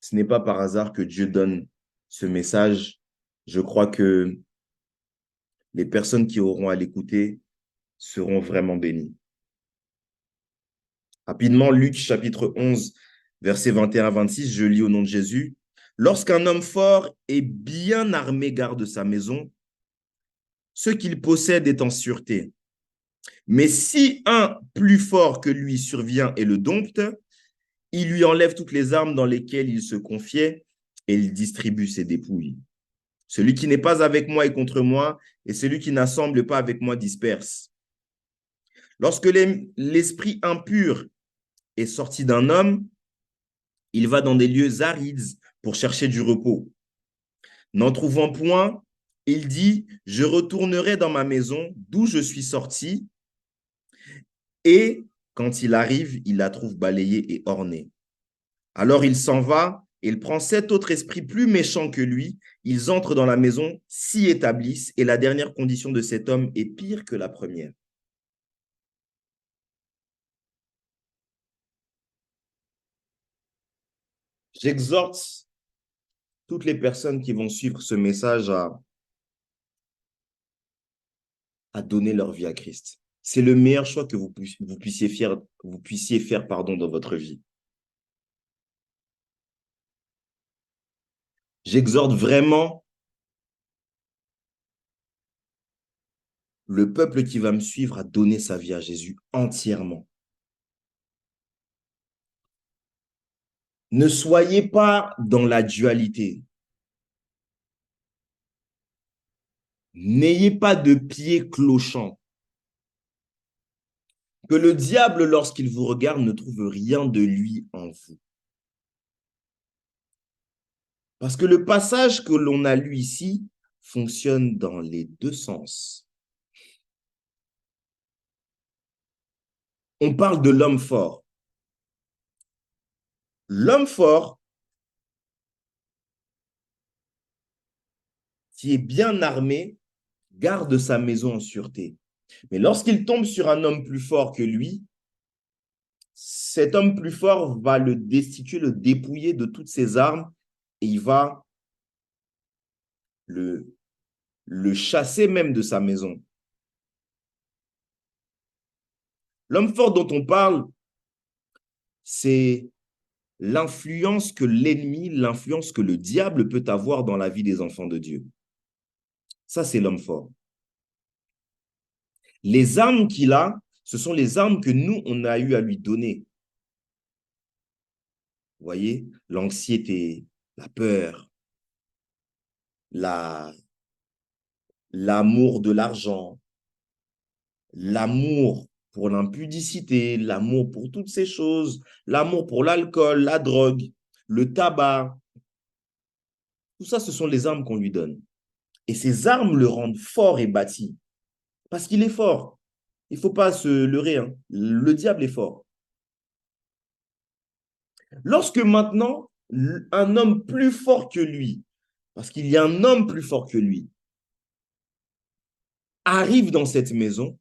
Ce n'est pas par hasard que Dieu donne ce message. Je crois que les personnes qui auront à l'écouter seront vraiment bénies. Rapidement, Luc chapitre 11, versets 21 à 26, je lis au nom de Jésus. Lorsqu'un homme fort et bien armé garde sa maison, ce qu'il possède est en sûreté. Mais si un plus fort que lui survient et le dompte, il lui enlève toutes les armes dans lesquelles il se confiait et il distribue ses dépouilles. Celui qui n'est pas avec moi est contre moi, et celui qui n'assemble pas avec moi disperse. Lorsque l'esprit impur est sorti d'un homme, il va dans des lieux arides pour chercher du repos. N'en trouvant point, Il dit, je retournerai dans ma maison d'où je suis sorti, et quand il arrive, il la trouve balayée et ornée. Alors il s'en va, et il prend 7 autres esprits plus méchants que lui, ils entrent dans la maison, s'y établissent, et la dernière condition de cet homme est pire que la première. J'exhorte toutes les personnes qui vont suivre ce message à donner leur vie à Christ. C'est le meilleur choix que vous puissiez faire pardon, dans votre vie. J'exhorte vraiment le peuple qui va me suivre à donner sa vie à Jésus entièrement. Ne soyez pas dans la dualité. N'ayez pas de pieds clochants. Que le diable, lorsqu'il vous regarde, ne trouve rien de lui en vous. Parce que le passage que l'on a lu ici fonctionne dans les deux sens. On parle de l'homme fort. L'homme fort, qui est bien armé, garde sa maison en sûreté. Mais lorsqu'il tombe sur un homme plus fort que lui, cet homme plus fort va le destituer, le dépouiller de toutes ses armes et il va le, le chasser même de sa maison. L'homme fort dont on parle, c'est l'influence que l'ennemi, l'influence que le diable peut avoir dans la vie des enfants de Dieu. Ça, c'est l'homme fort. Les armes qu'il a, ce sont les armes que nous, on a eu à lui donner. Vous voyez, l'anxiété, la peur, l'amour de l'argent, l'amour pour l'impudicité, l'amour pour toutes ces choses, l'amour pour l'alcool, la drogue, le tabac. Tout ça, ce sont les armes qu'on lui donne. Et ces armes le rendent fort et bâti. Parce qu'il est fort. Il ne faut pas se leurrer, hein. Le diable est fort. Lorsque maintenant, un homme plus fort que lui, parce qu'il y a un homme plus fort que lui, arrive dans cette maison,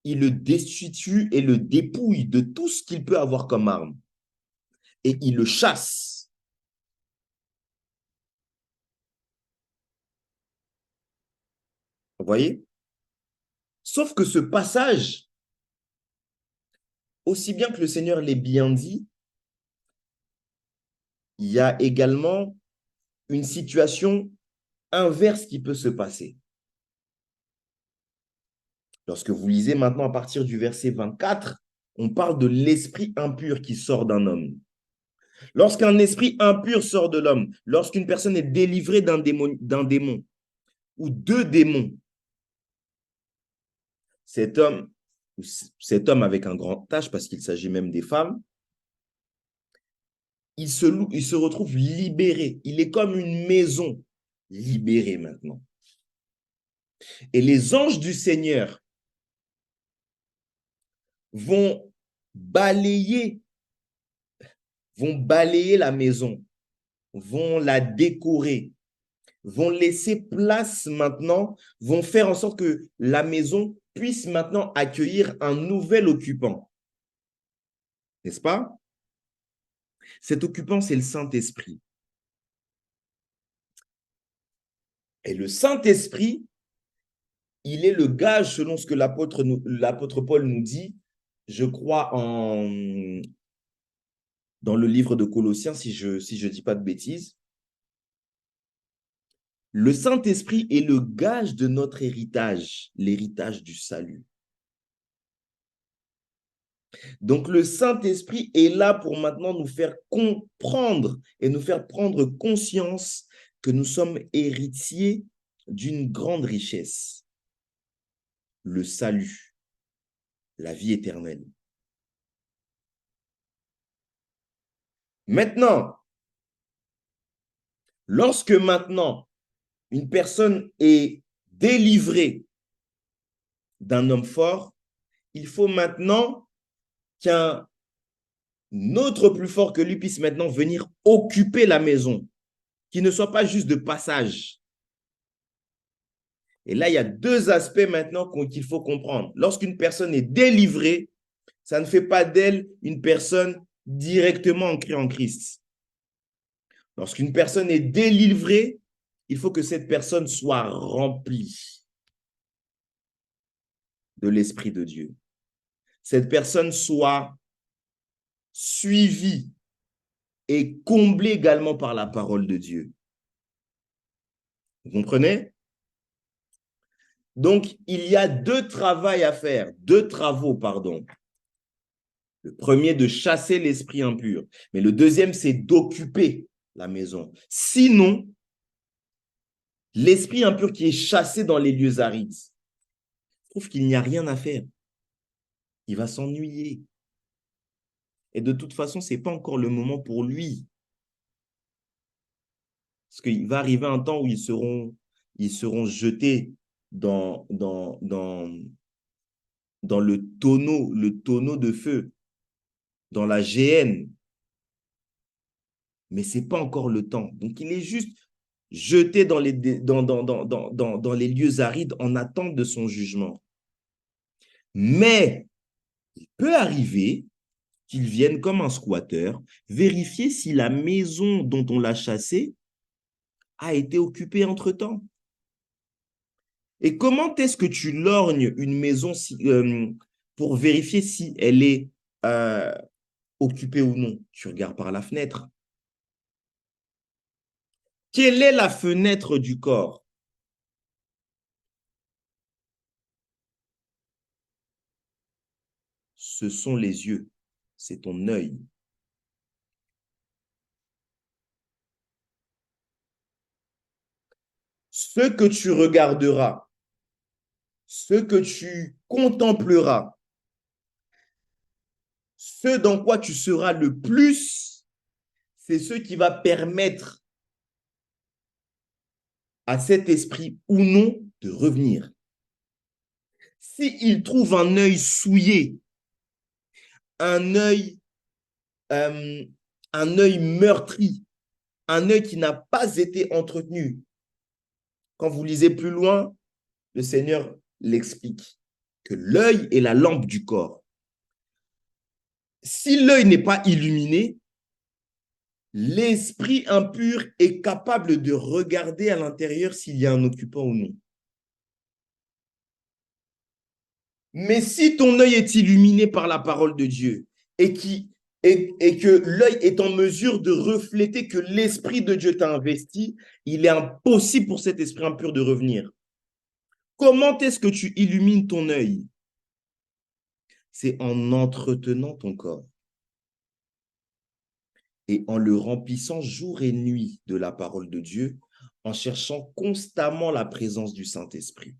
il le destitue et le dépouille de tout ce qu'il peut avoir comme arme. Et il le chasse. Vous voyez? Sauf que ce passage, aussi bien que le Seigneur l'ait bien dit, il y a également une situation inverse qui peut se passer. Lorsque vous lisez maintenant à partir du verset 24, on parle de l'esprit impur qui sort d'un homme. Lorsqu'un esprit impur sort de l'homme, lorsqu'une personne est délivrée d'un démon ou deux démons, cet homme avec un grand H, parce qu'il s'agit même des femmes, il se retrouve libéré. Il est comme une maison libérée maintenant. Et les anges du Seigneur vont balayer, vont balayer la maison, vont la décorer, vont laisser place maintenant, vont faire en sorte que la maison puisse maintenant accueillir un nouvel occupant. N'est-ce pas? Cet occupant, c'est le Saint-Esprit. Et le Saint-Esprit, il est le gage, selon ce que l'apôtre Paul nous dit, je crois dans le livre de Colossiens, si je dis pas de bêtises. Le Saint-Esprit est le gage de notre héritage, l'héritage du salut. Donc le Saint-Esprit est là pour maintenant nous faire comprendre et nous faire prendre conscience que nous sommes héritiers d'une grande richesse, le salut, la vie éternelle. Maintenant, lorsque maintenant une personne est délivré d'un homme fort, il faut maintenant qu'un autre plus fort que lui puisse maintenant venir occuper la maison, qu'il ne soit pas juste de passage. Et là, il y a deux aspects maintenant qu'il faut comprendre. Lorsqu'une personne est délivrée, ça ne fait pas d'elle une personne directement ancrée en Christ. Lorsqu'une personne est délivrée, il faut que cette personne soit remplie de l'Esprit de Dieu. Cette personne soit suivie et comblée également par la parole de Dieu. Vous comprenez? Donc, il y a deux travaux à faire. Le premier, de chasser l'esprit impur. Mais le deuxième, c'est d'occuper la maison. Sinon, l'esprit impur qui est chassé dans les lieux arides trouve qu'il n'y a rien à faire. Il va s'ennuyer. Et de toute façon, ce n'est pas encore le moment pour lui. Parce qu'il va arriver un temps où ils seront jetés dans le tonneau de feu, dans la géhenne. Mais ce n'est pas encore le temps. Donc, il est juste jeté dans les lieux arides en attente de son jugement. Mais il peut arriver qu'il vienne comme un squatteur vérifier si la maison dont on l'a chassé a été occupée entre-temps. Et comment est-ce que tu lorgnes une maison pour vérifier si elle est occupée ou non? Tu regardes par la fenêtre. Quelle est la fenêtre du corps? Ce sont les yeux, c'est ton œil. Ce que tu regarderas, ce que tu contempleras, ce dans quoi tu seras le plus, c'est ce qui va permettre à cet esprit ou non de revenir. S'il trouve un œil souillé, un œil meurtri, un œil qui n'a pas été entretenu, quand vous lisez plus loin, le Seigneur l'explique, que l'œil est la lampe du corps. Si l'œil n'est pas illuminé, l'esprit impur est capable de regarder à l'intérieur s'il y a un occupant ou non. Mais si ton œil est illuminé par la parole de Dieu et que l'œil est en mesure de refléter que l'Esprit de Dieu t'a investi, il est impossible pour cet esprit impur de revenir. Comment est-ce que tu illumines ton œil? C'est en entretenant ton corps et en le remplissant jour et nuit de la parole de Dieu, en cherchant constamment la présence du Saint-Esprit.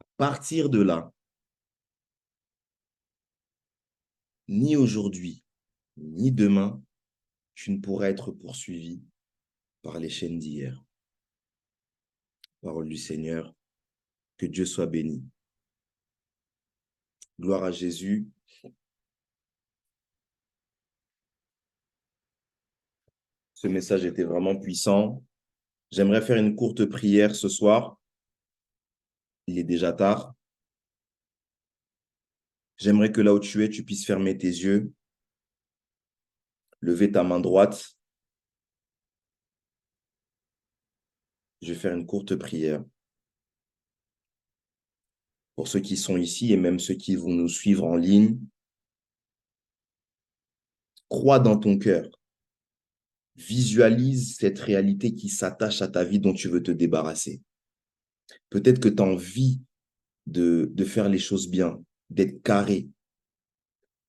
À partir de là, ni aujourd'hui, ni demain, tu ne pourras être poursuivi par les chaînes d'hier. Parole du Seigneur, que Dieu soit béni. Gloire à Jésus. Ce message était vraiment puissant. J'aimerais faire une courte prière ce soir. Il est déjà tard. J'aimerais que là où tu es, tu puisses fermer tes yeux, lever ta main droite. Je vais faire une courte prière. Pour ceux qui sont ici et même ceux qui vont nous suivre en ligne, crois dans ton cœur. Visualise cette réalité qui s'attache à ta vie dont tu veux te débarrasser. Peut-être que tu as envie de faire les choses bien, d'être carré.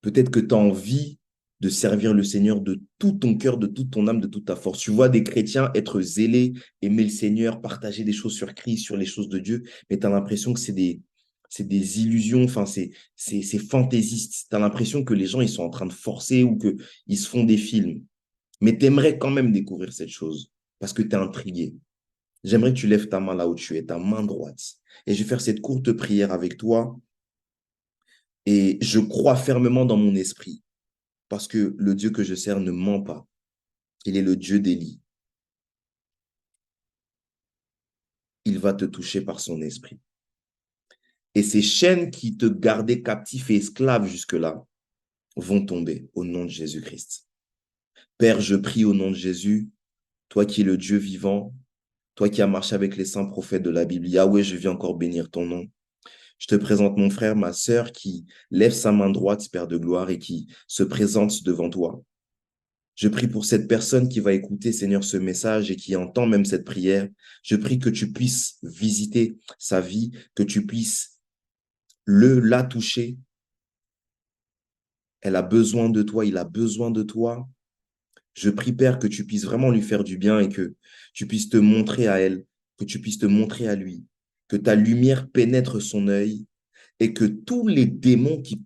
Peut-être que tu as envie de servir le Seigneur de tout ton cœur, de toute ton âme, de toute ta force. Tu vois des chrétiens être zélés, aimer le Seigneur, partager des choses sur Christ, sur les choses de Dieu, mais tu as l'impression que c'est des illusions, enfin, c'est fantaisiste. Tu as l'impression que les gens, ils sont en train de forcer ou qu'ils se font des films. Mais tu aimerais quand même découvrir cette chose parce que tu es intrigué. J'aimerais que tu lèves ta main là où tu es, ta main droite. Et je vais faire cette courte prière avec toi. Et je crois fermement dans mon esprit, parce que le Dieu que je sers ne ment pas. Il est le Dieu d'Élie. Il va te toucher par son esprit. Et ces chaînes qui te gardaient captif et esclave jusque-là vont tomber au nom de Jésus-Christ. Père, je prie au nom de Jésus, toi qui es le Dieu vivant, toi qui as marché avec les saints prophètes de la Bible. Yahweh, je viens encore bénir ton nom. Je te présente mon frère, ma sœur qui lève sa main droite, Père de gloire, et qui se présente devant toi. Je prie pour cette personne qui va écouter, Seigneur, ce message et qui entend même cette prière. Je prie que tu puisses visiter sa vie, que tu puisses la toucher. Elle a besoin de toi, il a besoin de toi. Je prie, Père, que tu puisses vraiment lui faire du bien et que tu puisses te montrer à elle, que tu puisses te montrer à lui, que ta lumière pénètre son œil et que tous les démons qui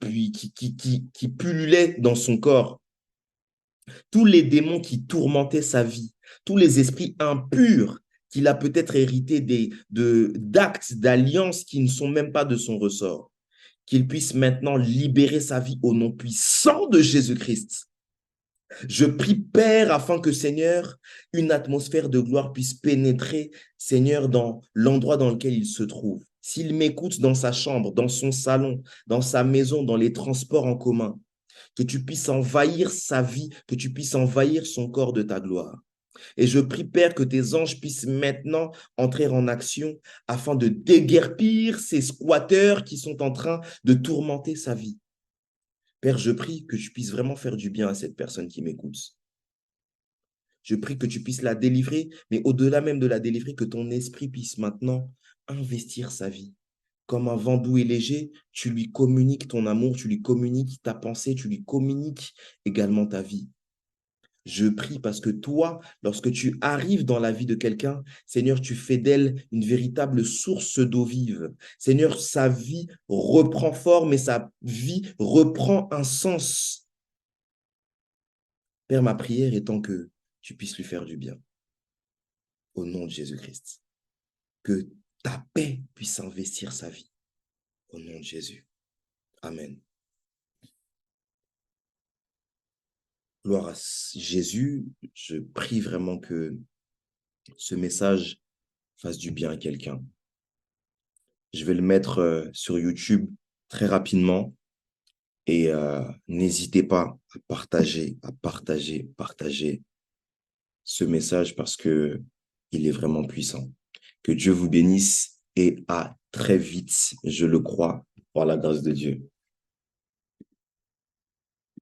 pullulaient dans son corps, tous les démons qui tourmentaient sa vie, tous les esprits impurs qu'il a peut-être hérités d'actes, d'alliances qui ne sont même pas de son ressort, qu'il puisse maintenant libérer sa vie au nom puissant de Jésus-Christ. Je prie, Père, afin que, Seigneur, une atmosphère de gloire puisse pénétrer, Seigneur, dans l'endroit dans lequel il se trouve. S'il m'écoute dans sa chambre, dans son salon, dans sa maison, dans les transports en commun, que tu puisses envahir sa vie, que tu puisses envahir son corps de ta gloire. Et je prie, Père, que tes anges puissent maintenant entrer en action afin de déguerpir ces squatteurs qui sont en train de tourmenter sa vie. Père, je prie que tu puisses vraiment faire du bien à cette personne qui m'écoute. Je prie que tu puisses la délivrer, mais au-delà même de la délivrer, que ton esprit puisse maintenant investir sa vie. Comme un vent doux et léger, tu lui communiques ton amour, tu lui communiques ta pensée, tu lui communiques également ta vie. Je prie parce que toi, lorsque tu arrives dans la vie de quelqu'un, Seigneur, tu fais d'elle une véritable source d'eau vive. Seigneur, sa vie reprend forme et sa vie reprend un sens. Père, ma prière étant que tu puisses lui faire du bien. Au nom de Jésus-Christ. Que ta paix puisse investir sa vie. Au nom de Jésus. Amen. Gloire à Jésus. Je prie vraiment que ce message fasse du bien à quelqu'un. Je vais le mettre sur YouTube très rapidement et n'hésitez pas à partager ce message parce que il est vraiment puissant. Que Dieu vous bénisse et à très vite, je le crois, par la grâce de Dieu.